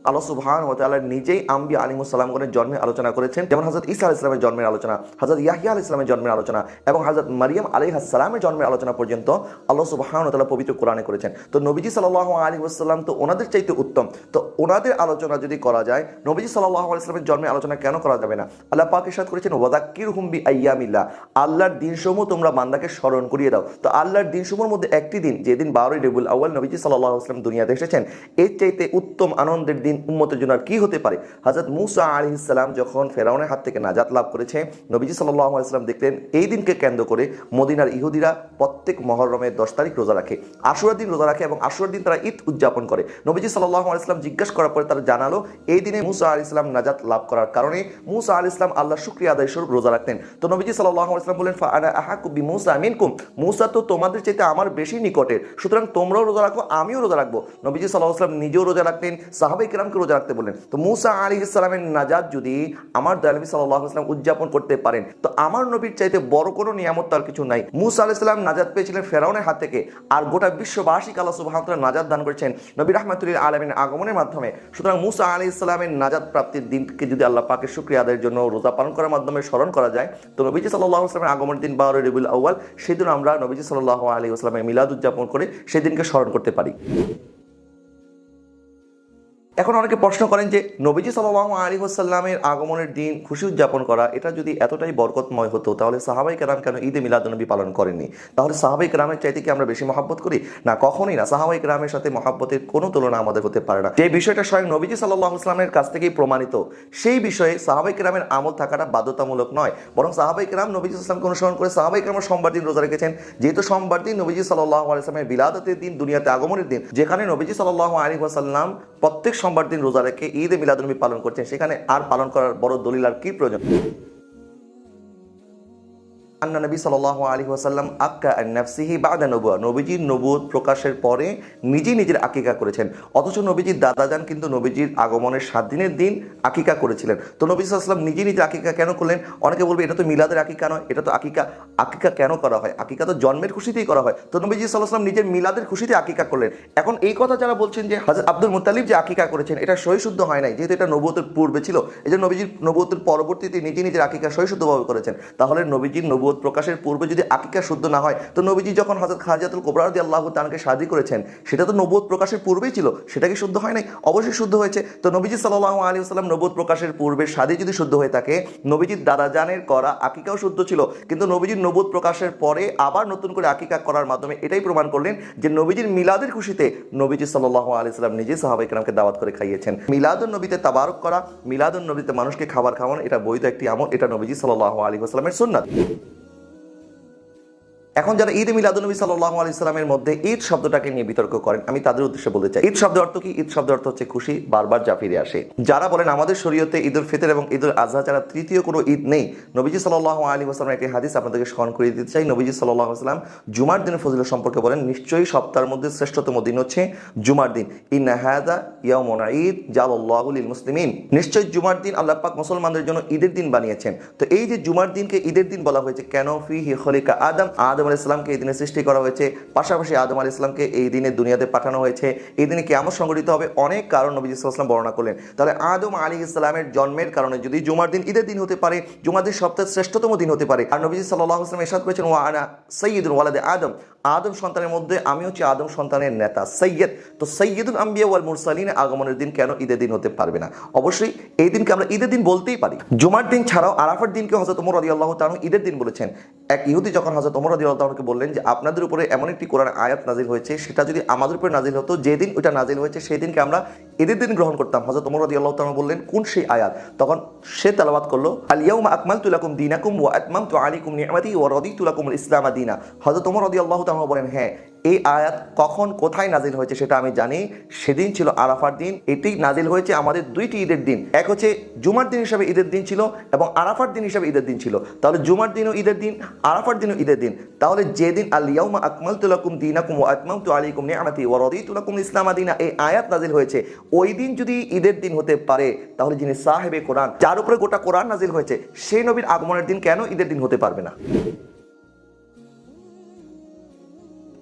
[SPEAKER 10] আল্লাহ সুবহানাহু ওয়া তাআলা নিজেই আম্বিয়া আলাইহিস সালামগণের জন্মের আলোচনা করেছেন, যেমন হযরত ঈসা আলাইহিস সালামের জন্মের আলোচনা, হযরত ইয়াহইয়া আলাইহিস সালামের জন্মের আলোচনা এবং হযরত মারইয়াম আলাইহিস সালামের জন্মের আলোচনা পর্যন্ত আল্লাহ সুবহানাহু ওয়া তাআলা পবিত্র কোরআনে করেছেন। তো নবীজি সাল্লাল্লাহু আলাইহি ওয়াসাল্লাম তো ওনাদের চাইতে উত্তম, তো ওনাদের আলোচনা যদি করা যায়, নবীজি সাল্লাল্লাহু আলাইহি ওয়াসাল্লামের জন্মের আলোচনা কেন করা যাবে না? আল্লাহ পাক ইরশাদ করেছেন, ওয়াযাক্কিরহুম বিআইয়ামিল্লাহ, আল্লাহর দিনসমূহ তোমরা বান্দাকে স্মরণ করিয়ে দাও। তো আল্লাহর দিনসমূহের মধ্যে একটি দিন, যেদিন 12 রবিউল আউয়াল নবীজি সাল্লাল্লাহু আলাইহি ওয়াসাল্লাম দুনিয়াতে এসেছেন, এর চাইতে উত্তম আনন্দের দিন দিন উম্মতের জন্য আর কি হতে পারে। হযরত মূসা আলাইহিস সালাম যখন ফেরাউনের হাত থেকে নাজাত লাভ করেছে, নবীজি সাল্লাল্লাহু আলাইহি ওয়াসাল্লাম দেখলেন এই দিনকে কেন্দ্র করে মদিনার ইহুদিরা প্রত্যেক মুহররমের 10 তারিখ রোজা রাখে, আশুরার দিন রোজা রাখে এবং আশুরার দিন তারা ঈদ উদযাপন করে। নবীজি সাল্লাল্লাহু আলাইহি ওয়াসাল্লাম জিজ্ঞাসা করার পরে তারা জানালো এই দিনে মূসা আলাইহিস সালাম নাজাত লাভ করার কারণে মূসা আলাইহিস সালাম আল্লাহর শুকরিয়া আদায় স্বরূপ রোজা রাখতেন। তো নবীজি সাল্লাল্লাহু আলাইহি ওয়াসাল্লাম বলেন, ফাআনা আহাকু বিমূসা মিনকুম, মূসা তো তোমাদের চাইতে আমার বেশি নিকটের, সুতরাং তোমরাও রোজা রাখো, আমিও রোজা রাখবো। নবীজি সাল্লাল্লাহু আলাইহি ওয়াসাল্লাম নিজেও রোজা রাখতেন, সাহাবায়ে কেরামকে রোজা রাখতে বললেন। তো মূসা আলাইহিস সালামের নাজাত যদি আমার দয়াল নবী সাল্লাল্লাহু আলাইহি ওয়াসাল্লাম উদযাপন করতে পারেন, তো আমার নবীর চাইতে বড় কোনো নিয়ামত তার কিছু নাই। মূসা আলাইহিস সালাম নাজাত পেয়েছিলেন ফেরাউনের হাত থেকে, আর গোটা বিশ্ববাসীকে আল্লাহ সুবহানাহু ওয়া তাআলা নাজাত দান করেছেন নবী রাহমাতুল লিল আলামিনের আগমনের মাধ্যমে। সুতরাং মূসা আলাইহিস সালামের নাজাত প্রাপ্তির দিনকে যদি আল্লাহ পাকের শুকরিয়া আদায়ের জন্য রোজা পালন করার মাধ্যমে স্মরণ করা যায়, তো নবীজি সাল্লাল্লাহু আলাইহি ওয়াসাল্লামের আগমনের দিন 12 রবিউল আউয়াল, সেদিন আমরা নবীজি সাল্লাল্লাহু আলাইহি ওয়াসাল্লামের মিলাদ উদযাপন করে সেই দিনকে স্মরণ করতে পারি। এখন অনেকে প্রশ্ন করেন যে নবীজি সাল্লাল্লাহু আলাইহি ওয়াসাল্লামের আগমনের দিন খুশি উদযাপন করা এটা যদি এতটাই বরকতময় হতো, তাহলে সাহাবায়ে কেরাম কেন ঈদে মিলাদুন্নবী পালন করেননি? তাহলে সাহাবায়ে কেরামের চাইতে কি আমরা বেশি মহব্বত করি? না, কখনোই না। সাহাবায়ে কেরামের সাথে মহব্বতের কোনো তুলনা আমাদের হতে পারে না। যে বিষয়টা স্বয়ং নবীজি সাল্লাল্লাহু আলাইহি ওয়াসাল্লামের কাছ থেকেই প্রমাণিত, সেই বিষয়ে সাহাবায়ে কেরামের আমল থাকাটা বাধ্যতামূলক নয়, বরং সাহাবায়ে কেরাম নবীজি সাল্লাল্লাহু আলাইহি ওয়াসাল্লামকে অনুসরণ করে সাহাবায়ে কেরাম সোমবার দিন রোজা রেখেছেন। যেহেতু সোমবার দিন নবীজি সাল্লাল্লাহু আলাইহি ওয়াসাল্লামের বিলাদতের দিন, দুনিয়াতে আগমনের দিন, যেখানে নবীজি সাল্লাল্লাহু আলাইহি ওয়াসাল্লাম প্রত্যেক সোমবার দিন রোজা রেখে ঈদে মিলাদুন্নবী পালন করছেন, সেখানে আর পালন করার বড় দলিল আর কি প্রয়োজন? আন্না নবী সাল্লাল্লাহু আলাইহি ওয়াসাল্লাম আক্কা আন নাফসিহি বা'দা নবুওয়া, নবীজির নবুয়ত প্রকাশের পরে নিজেই নিজের আকিকা করেছেন। অথচ নবীজির দাদাজান কিন্তু নবীজির আগমনের 7 দিনের দিন আকিকা করেছিলেন। তো নবী সাল্লাল্লাহু আলাইহি ওয়াসাল্লাম নিজেই নিজের আকিকা কেন করলেন? অনেকে বলবে এটা তো মিলাদের আকিকা নয়, এটা তো আকিকা। আকিকা কেন করা হয়? আকিকা তো জন্মের খুশিতেই করা হয়। তো নবীজি সাল্লাল্লাহু আলাইহি ওয়াসাল্লাম নিজের মিলাদের খুশিতে আকিকা করলেন। এখন এই কথা যারা বলছেন যে হযরত আব্দুল মুত্তালিব যে আকিকা করেছেন এটা সহিশুদ্ধ হয় নাই, যেহেতু এটা নবুয়তের পূর্বে ছিল, এজন্য নবীজির নবুয়তের পরবর্তীতে নিজেই নিজের আকিকা সহিশুদ্ধভাবে করেছেন। তাহলে নবীজির নবুয়ত প্রকাশের পূর্বে যদি আকিকা শুদ্ধ না হয়, তো নবীজি যখন হযরত খাদিজাতুল কুবরা রাদিয়াল্লাহু তাআলাকে শাদী করেছেন, সেটা তো নবুয়ত প্রকাশের পূর্বেই ছিল, সেটা কি শুদ্ধ হয় নাই? অবশ্যই শুদ্ধ হয়েছে। তো নবীজি সাল্লাল্লাহু আলাইহি ওয়াসাল্লাম নবুয়ত প্রকাশের পূর্বে শাদী যদি শুদ্ধ হয়ে থাকে, নবীজির দাদাজানের করা আকিকাও শুদ্ধ ছিল, কিন্তু নবীজির নবুয়ত প্রকাশের পরে আবার নতুন করে আকিকা করার মাধ্যমে এটাই প্রমাণ করলেন যে নবীজির মিলাদের খুশিতে নবীজি সাল্লাল্লাহু আলাইহি ওয়াসাল্লাম নিজে সাহাবায়ে কেরামকে দাওয়াত করে খাইয়েছেন। মিলাদুন নবীতে তাবারক করা, মিলাদুন নবীতে মানুষকে খাবার খাওয়ানো, এটা বৈধ একটি আমল, এটা নবীজি সাল্লাল্লাহু আলাইহি ওয়াসাল্লামের সুন্নাত। এখন যারা ঈদে মিলাদুন্নবী সাল্লাল্লাহু আলাইহি ওয়াসাল্লামের মধ্যে ঈদ শব্দটাকে নিয়ে বিতর্ক করেন, আমি তাদের উদ্দেশ্যে বলতে চাই, ঈদ শব্দের অর্থ কি? ঈদ শব্দের অর্থ হচ্ছে খুশি, বারবার যা ফিরে আসে। যারা বলেন আমাদের শরীয়তে ঈদুল ফিতর এবং ঈদুল আযহা ছাড়া তৃতীয় কোনো ঈদ নেই, নবীজি সাল্লাল্লাহু আলাইহি ওয়াসাল্লামের একটি হাদিস আপনাদেরকে স্মরণ করে দিতে চাই। নবীজি সাল্লাল্লাহু আলাইহি ওয়াসাল্লাম জুমার দিনের ফজিলত সম্পর্কে বলেন, নিশ্চয়ই সপ্তাহের মধ্যে শ্রেষ্ঠতম দিন হচ্ছে জুমার দিন। ইন্না হাযা ইয়াউমুন ঈদ জালাল্লাহু লিল মুসলিমিন, নিশ্চয়ই জুমার দিন আল্লাহ পাক মুসলমানদের জন্য ঈদের দিন বানিয়েছেন। তো এই যে জুমার দিনকে ঈদের দিন বলা হয়েছে কেন? ফিহি খলিকা আদম, আদম আলাইহিস সালামকে এই দিনে সৃষ্টি করা হয়েছে, পাশাপাশি আদম আলাইহিস সালামকে এই দিনে দুনিয়াতে পাঠানো হয়েছে, এই দিনে কিয়ামত সংঘটিত হবে, অনেক কারণ নবী সাল্লাল্লাহু আলাইহি ওয়াসাল্লাম বর্ণনা করলেন। তাহলে আদম আলাইহিস সালামের জন্মের কারণে যদি জুমার দিন ঈদের দিন হতে পারে, জুমার দিন সপ্তাহের শ্রেষ্ঠতম দিন হতে পারে, আর নবী সাল্লাল্লাহু আলাইহি ওয়াসাল্লাম ইরশাদ করেছেন, ওয়া আনা সাইয়্যিদুল ওয়ালাদে আদম, আদম সন্তানের মধ্যে আমি হচ্ছে আদম সন্তানের নেতা, সৈয়দ। তো সৈয়দুল আম্বিয়া ওয়াল মুরসালিন আগমনের দিন কেন ঈদের দিন হতে পারবে না? অবশ্যই এই দিনকে আমরা ঈদের দিন বলতেই পারি। জুমার দিন ছাড়াও আরাফার দিনকে হযরত ওমর রাদিয়াল্লাহু তাআলা ঈদের দিন বলেছেন। এক ইহুদি যখন হযরত ওমর রাদিয়াল্লাহু তাআলাকে বললেন যে আপনাদের উপরে এমন একটি কোরআন আয়াত নাজিল হয়েছে, সেটা যদি আমাদের উপরে নাজিল হতো, যেদিন ওটা নাজিল হয়েছে সেই দিনকে আমরা ঈদের দিন গ্রহণ করতাম। হযরত ওমর রাদিয়াল্লাহু তাআলা বললেন, কোন সেই আয়াত? তখন সে তেলাওয়াত করলো, আল ইয়াউমা আকমালতু লাকুম দীনাকুম ওয়া আতমামতু আলাইকুম নি'মাতি ওয়া রাদিতু লাকুমুল ইসলামা দীনা। হযরত ওমর রাদিয়াল্লাহু তাআলা বলেন, হ্যাঁ, এই আয়াত কখন কোথায় নাজিল হয়েছে সেটা আমি জানি, সেদিন ছিল আরাফার দিন। এটি নাজিল হয়েছে আমাদের দুইটি ঈদের দিন, এক হচ্ছে জুমার দিন হিসাবে ঈদের দিন ছিল এবং আরাফার দিন হিসাবে ঈদের দিন ছিল। তাহলে জুমার দিনও ঈদের দিন, আরাফার দিনও ঈদের দিন। তাহলে যেদিন আল ইয়াউমা আকমালতু লাকুম দীনাকুম ওয়া আতমামতু আলাইকুম নি'মাতি ওয়া রাদিতু লাকুমুল ইসলামা দীনা, এই আয়াত নাজিল হয়েছে, ওই দিন যদি ঈদের দিন হতে পারে, তাহলে যিনি সাহেবে কোরআন, যার উপরে গোটা কোরআন নাজিল হয়েছে, সেই নবীর আগমনের দিন কেন ঈদের দিন হতে পারবে না?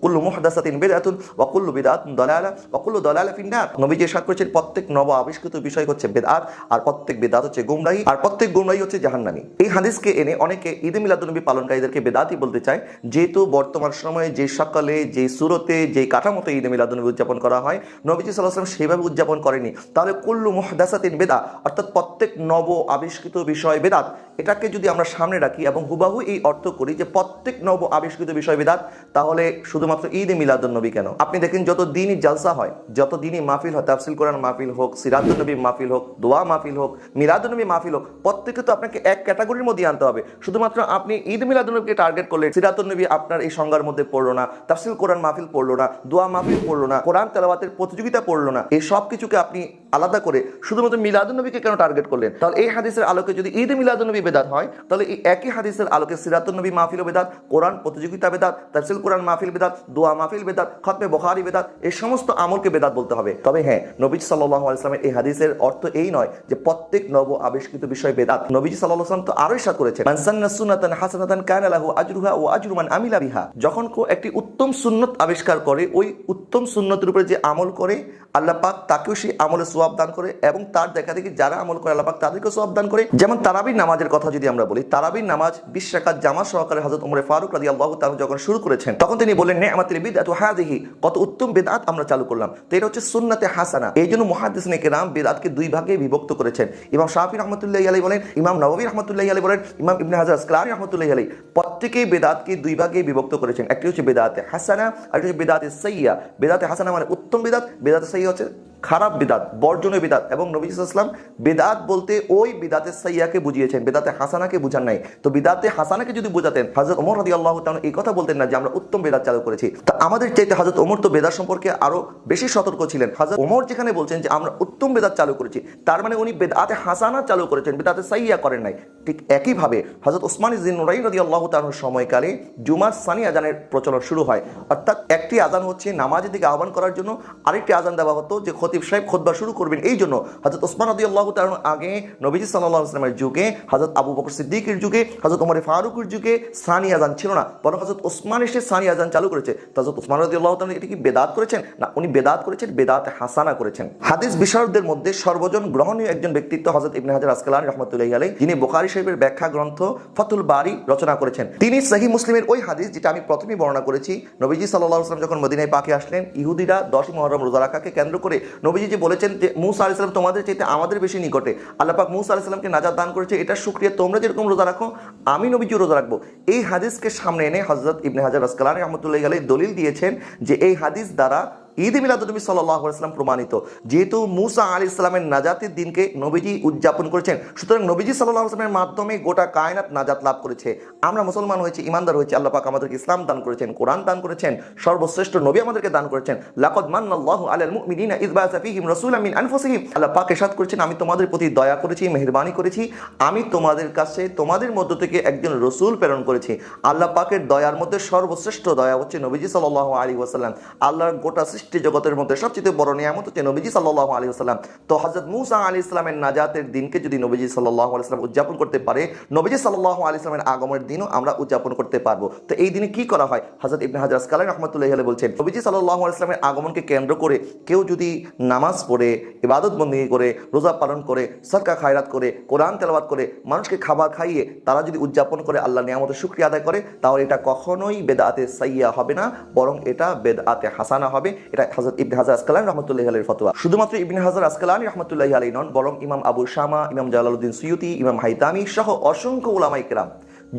[SPEAKER 10] কুল্লু মুহদাসাতিন বিদআতুন ওয়া কুল্লু বিদআতিন দালালা ওয়া কুল্লু দালালা ফিন-নার। নবীজি ইরশাদ করেছেন প্রত্যেক নব আবিষ্কৃত বিষয় হচ্ছে বিদআত, আর প্রত্যেক বিদআত হচ্ছে গুমরাহি, আর প্রত্যেক গুমরাহি হচ্ছে জাহান্নামী। এই হাদিসকে এনে অনেকে ঈদে মিলাদুন্নবী পালনকারীদেরকে বেদাতি বলতে চায়, যেহেতু বর্তমান সময়ে যে সকালে, যে সুরতে, যে কাঠামোতে ঈদে মিলাদুন্নবী উদযাপন করা হয়, নবীজি সাল্লাল্লাহু আলাইহি ওয়াসাল্লাম সেভাবে উদযাপন করেনি। তাহলে কুল্লু মুহদাসাতিন বিদআ, অর্থাৎ প্রত্যেক নব আবিষ্কৃত বিষয় বিদআত, এটাকে যদি আমরা সামনে রাখি এবং হুবাহু এই অর্থ করি যে প্রত্যেক নব আবিষ্কৃত বিষয় বিদআত, তাহলে শুধুমাত্র শুধুমাত্র ঈদে মিলাদুন নবী কেন? আপনি দেখেন যত দিনই জালসা হয়, যত দিনই মাহফিল হয়, তাফসীর কোরআন মাহফিল হোক, সিরাতুন নবী মাহফিল হোক, দোয়া মাহফিল হোক, মিলাদুন নবী মাহফিল হোক, প্রত্যেকে তো আপনাকে এক ক্যাটাগরির মধ্যে আনতে হবে। শুধুমাত্র আপনি ঈদ মিলাদুন নবীকে টার্গেট করলে সিরাতুন নবী আপনার এই সংজ্ঞার মধ্যে পড়লো না, তাফসীর কোরআন মাহফিল পড়লো না, দোয়া মাহফিল পড়লো না, কোরআন তেলাওয়াতের প্রতিযোগিতা পড়লো না, এই সব কিছুকে আপনি আলাদা করে শুধুমাত্র মিলাদুন নবীকে কেন টার্গেট করলেন? তাহলে এই হাদিসের আলোকে যদি ঈদে মিলাদুন নবী বেদাত হয়, তাহলে এই একই হাদিসের আলোকে সিরাতুন নবী মাহফিল বেদাত, কোরআন প্রতিযোগিতা বেদাত, তাফসীর কোরআন মাহফিল বেদাত, দোয়া মাহফিল বেদাত, খতমে বুখারী বেদাত, এই সমস্ত আমলকে বেদাত বলতে হবে। তবে হ্যাঁ, নবীজি সাল্লাল্লাহু আলাইহি ওয়াসাল্লামের এই হাদিসের অর্থ এই নয় যে প্রত্যেক নব আবিষ্কৃত বিষয় বেদাত। নবীজি সাল্লাল্লাহু আলাইহি ওয়াসাল্লাম তো আরো ইরশাদ করেছেন, মান সান্না সুন্নাতান হাসানাতান কানা লাহু আজরুহা ওয়া আজরু মান আমিলা বিহা। যখন কেউ একটি উত্তম সুন্নত আবিষ্কার করে, ওই উত্তম সুন্নতের উপরে যে আমল করে, আল্লাহ পাক তাকেও সেই আমলে সওয়াব দান করে, এবং তার দেখা দেখি যারা আমল করে আল্লাহ পাক তাদেরকেও সওয়াব দান করে। যেমন তারাবির নামাজের কথা যদি আমরা বলি, তারাবির নামাজ 20 রাকাত জামাত সহকারে হযরত ওমর ফারুক রাদিয়াল্লাহু তাআলা যখন শুরু করেছেন, তখন তিনি বললেন, নি'মাতুল বিদআতু হাযিহি, কত উত্তম বিদআত আমরা চালু করলাম। তো এটা হচ্ছে সুন্নাতে হাসানা। এই জন্য মুহাদ্দিসিনে কেরাম বিদআতকে দুই ভাগে বিভক্ত করেছেন। ইমাম শাফি রাহমাতুল্লাহি আলাইহি বলেন, ইমাম নববী রাহমাতুল্লাহি আলাইহি বলেন, ইমাম ইবনে হাজার আসকালানি রাহমাতুল্লাহি আলাইহি, প্রত্যেকেই বিদআতকে দুই ভাগে বিভক্ত করেছেন। একটি হচ্ছে বিদআতে হাসানা, আর একটি হচ্ছে বিদআতে সাইয়্যা। বিদআতে হাসানা মানে উত্তম বিদআত, বিদআতে সাইয়্যা হচ্ছে খারাপ বিদাত, বর্জনীয় বিদাত। এবং নবী সাল্লাল্লাহু আলাইহি ওয়াসাল্লাম বিদাত বলতে ওই বিদাতে সাইয়্যাকে বুঝিয়েছেন, বিদাতে হাসানাকে বুঝান নাই। তো বিদাতে হাসানাকে যদি বুঝাতেন, হযরত ওমর রাদিয়াল্লাহু তাআলা এই কথা বলতেন না যে আমরা উত্তম বিদাত চালু করেছি। তা আমাদের চাইতে হযরত ওমর তো বিদাত সম্পর্কে আরো বেশি সতর্ক ছিলেন। হযরত ওমর যেখানে বলছেন যে আমরা উত্তম বিদাত চালু করেছি, তার মানে উনি বিদআতে হাসানা চালু করেছেন, বিদআতে সাইয়্যা করেন নাই। ঠিক একই ভাবে হযরত ওসমান ইবনে নুরাইন রাদিয়াল্লাহু তাআলার সময়কালে জুমার সানি আযানের প্রচলন শুরু হয়। অর্থাৎ একটি আযান হচ্ছে নামাজের দিকে আহ্বান করার জন্য, আরেকটি আযান দেওয়া হতো যে খতিব সাহেব খুতবা শুরু করবেন। এই জন্য হযরত ওসমান রাদিয়াল্লাহু তাআলা আগে নবীজি সাল্লাল্লাহু আলাইহি ওয়াসাল্লামের যুগে, হযরত আবু বকর সিদ্দিকের যুগে, হযরত ওমর ফারুকের যুগে সানি আযান ছিল না, বরং হযরত ওসমান এসে সানি আযান চালু করেছে। হযরত ওসমান রাদিয়াল্লাহু তাআলা এটা কি বেদাত করেছেন? না, উনি বেদাত করেছেন, বেদাতে হাসানা করেছেন। হাদিস বিশারদদের মধ্যে সর্বজন গ্রহণীয় একজন ব্যক্তিত্ব হযরত ইবনে হাজার আসকালানি রাহমাতুল্লাহি আলাইহি, যিনি বুখারী শরীফের ব্যাখ্যা গ্রন্থ ফাতুল বারি রচনা করেছেন। তিনি সহিহ মুসলিমের ওই হাদিস যেটা আমি প্রথমেই বর্ণনা করেছি, নবীজি সাল্লাল্লাহু আলাইহি ওয়াসাল্লাম যখন মদিনায় পাকে আসলেন, ইহুদিরা 10 মুহররম রোজা রাখাকে কেন্দ্র করে নবীজি যে বলেছেন যে মুসা আলাইহিস সালাম তোমাদের চাইতে আমাদের বেশি নিকটে, আল্লাহ পাক মুসা আলাইহিস সালামকে নাজাত দান করেছে, এটা শুকরিয়া, তোমরা যেরকম রোজা রাখো আমি নবীজি রোজা রাখবো। এই হাদিসকে সামনে এনে হযরত ইবনে হাজার আসকালানি রাহমাতুল্লাহি আলাইহি দলিল দিয়েছেন যে এই হাদিস দ্বারা ঈদ মিলাদুন নবী সাল্লাল্লাহু আলাইহি ওয়াসাল্লাম প্রমাণিত। যেহেতু মুসা আলাইহিস সালামের নাজাতের দিনকে নবীজি উদযাপন করেছেন, সুতরাং নবীজি সাল্লাল্লাহু আলাইহি ওয়াসাল্লামের মাধ্যমে গোটা কায়নাত নাজাত লাভ করেছে। আমরা মুসলমান হয়েছি, ইমানদার হয়েছি, আল্লাহ পাক আমাদেরকে ইসলাম দান করেছেন, কোরআন দান করেছেন, সর্বশ্রেষ্ঠ নবী আমাদেরকে দান করেছেন। লাকাদ মান্নাল্লাহু আলাল মুমিনিনা ইয বাআসা ফীহিম রাসূলাম মিন আনফুসিহিম। আল্লাহ পাক ইরশাদ করেছেন, আমি তোমাদের প্রতি দয়া করেছি, মেহেরবানি করেছি, আমি তোমাদের কাছে তোমাদের মধ্য থেকে একজন রাসূল প্রেরণ করেছি। আল্লাহ পাকের দয়ার মধ্যে সর্বশ্রেষ্ঠ দয়া হচ্ছে নবীজি সাল্লাল্লাহু আলাইহি ওয়াসাল্লাম। আল্লাহর গোটা সৃষ্টি জগতের মধ্যে সবচেয়ে বড় নিয়ামত হচ্ছে নবীজি সাল্লাল্লাহু আলাইহি ওয়াসাল্লাম। তো হযরত মুসা আলাইহিস সালামের নাজাতের দিনকে যদি নবীজি সাল্লাল্লাহু আলাইহি ওয়াসাল্লাম উদযাপন করতে পারে, নবীজি সাল্লাল্লাহু আলাইহি সাল্লামের আগমনের দিনও আমরা উদযাপন করতে পারবো। তো এই দিনে কি করা হয়? হযরত ইবনে হাজার আসকালানি রাহমাতুল্লাহি আলাইহি বলছেন, নবীজি সাল্লাল্লাহু আলাইহি সাল্লামের আগমনকে কেন্দ্র করে কেউ যদি নামাজ পড়ে, ইবাদত বন্দেগী করে, রোজা পালন করে, সদকা খায়রাত করে, কোরআন তেলাওয়াত করে, মানুষকে খাবার খাইয়ে তারা যদি উদযাপন করে, আল্লাহর নিয়ামতের শুকরিয়া আদায় করে, তাহলে এটা কখনোই বেদাতে সাইয়্যা হবে না, বরং এটা বেদাতে হাসানা হবে। এটা হযরত ইবনে হাজার আসকালানি রাহমাতুল্লাহি আলাইহির ফতোয়া। শুধুমাত্র ইবনে হাজার আসকালানি রাহমাতুল্লাহি আলাইহি নন, বরং ইমাম আবু শামা, ইমাম জালালউদ্দিন সুয়ুতি, ইমাম হাইতামি সহ অসংখ্য উলামায়ে কেরাম,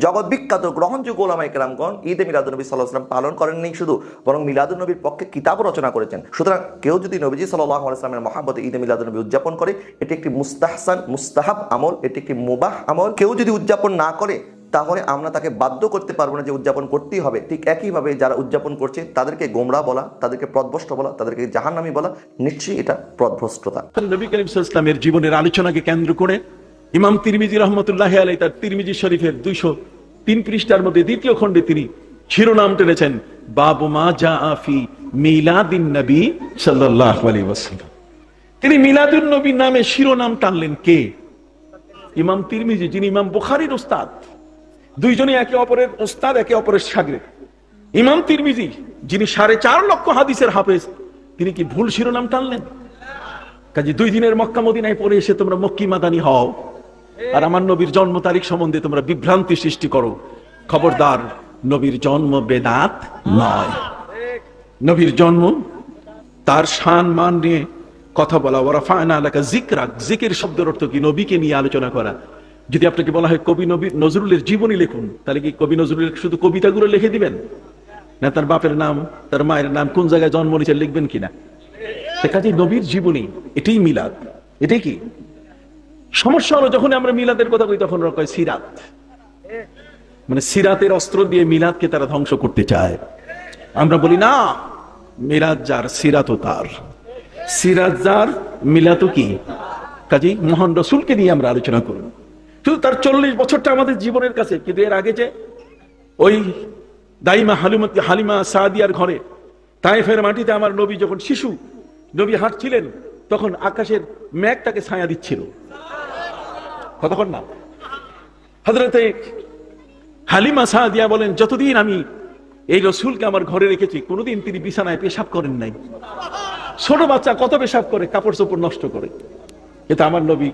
[SPEAKER 10] জগৎ বিখ্যাত গ্রহণযোগ্য উলামায়ে কেরামগণ ঈদে মিলাদুন নবী সাল্লাল্লাহু আলাইহি ওয়াসাল্লাম পালন করেননি শুধু, বরং মিলাদুন নবীর পক্ষে কিতাবও রচনা করেছেন। সুতরাং কেউ যদি নবীজি সাল্লাল্লাহু আলাইহি ওয়াসাল্লামের মহব্বতে ঈদে মিলাদুন নবী উদযাপন করে, এটি একটি মুস্তাহসান, মুস্তাহাব আমল, এটি একটি মুবাহ আমল। কেউ যদি উদযাপন না করে, তাহলে আমরা তাকে বাধ্য করতে পারবো না যে উদযাপন করতেই হবে। ঠিক একইভাবে যারা উদযাপন করছে তাদেরকে গোমরা বলা, তাদেরকে পথভ্রষ্ট বলা, তাদেরকে জাহান্নামী বলা, নিশ্চয়ই এটা পথভ্রষ্টতা।
[SPEAKER 2] নবী করিম সাল্লাল্লাহু আলাইহি ওয়াসাল্লামের জীবনের আলোচনাকে কেন্দ্র করে ইমাম তিরমিজি রাহমাতুল্লাহি আলাইহি তার তিরমিজি শরীফের 203 পৃষ্ঠার মধ্যে দ্বিতীয় খণ্ডে তিনি শিরোনাম টেনেছেন, বাবু মা জাআ ফি মিলাদিন নবী সাল্লাল্লাহু আলাইহি ওয়াসাল্লাম। তিনি মিলাদুন নবী নামে শিরোনাম টানলেন কে? ইমাম তিরমিজি, যিনি ইমাম বুখারীর উস্তাদ। দুইজনই একে অপরের উস্তাদ, একে অপরের শাগির্দ। ইমাম তিরমিজি, যিনি 4.5 লক্ষ হাদিসের হাফেজ, তিনি কি ভুল শিরোনাম টানলেন? কাজে 2 দিনের মক্কা মদিনায় পড়ে এসে তোমরা মক্কি মাদানি হও, আর আমার নবীর জন্ম তারিখ সম্বন্ধে তোমরা বিভ্রান্তি সৃষ্টি করো। খবরদার, নবীর জন্ম বেদাত নয়। নবীর জন্ম, তার শান মান নিয়ে কথা বলা, ওয়ারাফা'না লাকা যিকরাক, জিকির শব্দের অর্থ কি? নবীকে নিয়ে আলোচনা করা। যদি আপনাকে বলা হয় কবি নবী নজরুলের জীবনী লিখুন, তাহলে কি কবি নজরুলের শুধু কবিতাগুলো লিখে দিবেন? না তার বাপের নাম, তার মায়ের নাম, কোন জায়গায় জন্ম নিয়েছে লিখবেন কিনা। কাজে নবীর জীবনী, এটাই মিলাদ। এটাই কি সমস্যা হলো, যখন আমরা মিলাদের কথা কই তখন ওরা কয় সিরাত, মানে সিরাতের অস্ত্র দিয়ে মিলাদকে তারা ধ্বংস করতে চায়। আমরা বলি না, মিলাদ যার সিরাতও তার, সিরাত যার মিলাদও কি। কাজী মহান রসুলকে নিয়ে আমরা আলোচনা করব। শুধু তার 40 বছরটা আমাদের জীবনের কাছে, কিন্তু এর আগে যে ওই দাইমা হালিমা সাদিয়ার ঘরে তায়েফের মাটিতে আমার নবী যখন শিশু, নবী হাঁটছিলেন, তখন আকাশের মেঘ তাকে ছায়া দিচ্ছিল। কতক্ষণ না হযরতে হালিমা সাদিয়া বলেন, যতদিন আমি এই রসুলকে আমার ঘরে রেখেছি কোনোদিন তিনি বিছানায় পেশাব করেন নাই। ছোট বাচ্চা কত পেশাব করে, কাপড় চোপড় নষ্ট করে, কিন্তু আমার নবী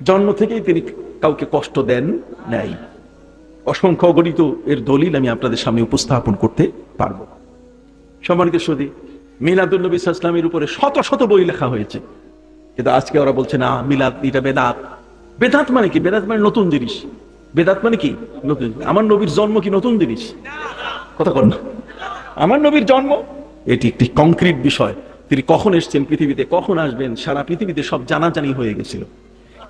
[SPEAKER 2] জন্ম থেকেই তিনি কাউকে কষ্ট দেন নাই। অসংখ্য গণিত এর দলিল আমি আপনাদের সামনে উপস্থাপন করতে পারবো। সম্মানিত সুধী, মিলাদুন নবী সাল্লাল্লাহু আলাইহি ওয়াসাল্লামের উপরে শত শত বই লেখা হয়েছে, কিন্তু আজকে ওরা বলছে না, মিলাদ এটা বেদাত। বেদাত মানে কি? বেদাত মানে নতুন জিনিস। বেদাত মানে কি? নতুন। আমার নবীর জন্ম কি নতুন জিনিস? কথা কর না। আমার নবীর জন্ম এটি একটি কংক্রিট বিষয়। তিনি কখন এসেছেন পৃথিবীতে, কখন আসবেন, সারা পৃথিবীতে সব জানাজানি হয়ে গেছিল।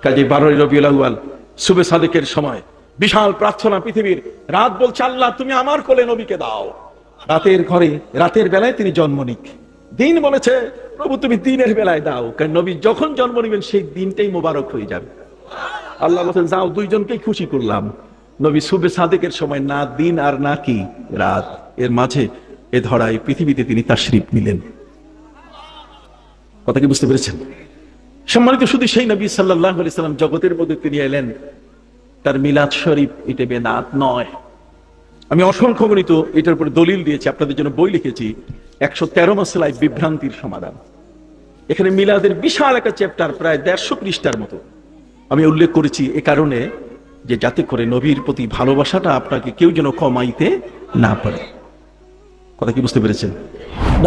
[SPEAKER 2] কাজে 12 রবিউল আউয়াল শুবে সাদেকের সময় বিশাল প্রার্থনা পৃথিবীর। রাত বলছে, আল্লাহ তুমি আমার কোলে নবীকে দাও। রাতের ঘরে, রাতের বেলায় তিনি জন্ম নিক। দিন বলেছে, প্রভু তুমি দিনের বেলায় দাও, কারণ নবী যখন জন্ম নিবেন সেই দিনটাই মোবারক হয়ে যাবে। আল্লাহ বলেন, যাও, দুইজনকেই খুশি করলাম। নবী শুবে সাদেকের সময় না দিন আর না কি রাত, এর মাঝে এ ধরায় পৃথিবীতে তিনি তাশরিফ নিলেন। কথা কি বুঝতে পেরেছেন? সম্মানিত শুধু সেই নবী সাল্লাল্লাহু আলাইহি সাল্লাম জগতের মধ্যে তিনি এলেন, তার মিলাদ শরীফ এটা বেদাত নয়। আমি অসংখ্য গণিত এটার উপরে দলিল দিয়েছি, আপনাদের জন্য বই লিখেছি 113 মাসলায় বিভ্রান্তির সমাধান। এখানে মিলাদের বিশাল একটা চ্যাপ্টার, প্রায় 150 পৃষ্ঠার মতো আমি উল্লেখ করেছি, এ কারণে যে যাতে করে নবীর প্রতি ভালোবাসাটা আপনাকে কেউ যেন কমাইতে না পারে। কথা কি বুঝতে পেরেছেন?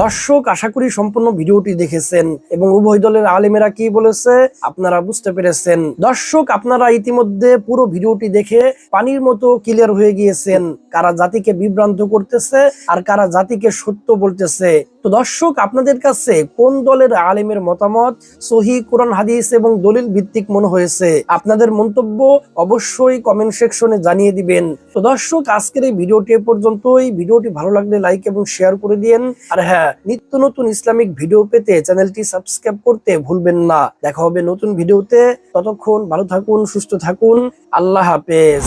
[SPEAKER 11] দর্শক, আশা করি সম্পূর্ণ ভিডিওটি দেখেছেন এবং উভয় দলের আলেমেরা কি বলেছে আপনারা বুঝতে পেরেছেন। দর্শক, আপনারা ইতিমধ্যে পুরো ভিডিওটি দেখে পানির মতো ক্লিয়ার হয়ে গিয়েছেন কারা জাতিকে বিভ্রান্ত করতেছে আর কারা জাতিকে সত্য বলতেছে। তো দর্শক, আপনাদের কাছে কোন দলের আলেমের মতামত সহিহ কোরআন হাদিস এবং দলিল ভিত্তিক মনে হয়েছে? আপনাদের মন্তব্য অবশ্যই কমেন্ট সেকশনে জানিয়ে দিবেন। তো দর্শক, আজকের এই ভিডিওটি এ পর্যন্তই। ভিডিওটি ভালো লাগলে লাইক এবং শেয়ার করে দিন। আর হ্যাঁ, নিত্য নতুন ইসলামিক ভিডিও পেতে চ্যানেলটি সাবস্ক্রাইব করতে ভুলবেন না। দেখা হবে নতুন ভিডিওতে। ততক্ষণ ভালো থাকুন, সুস্থ থাকুন। আল্লাহ হাফেজ।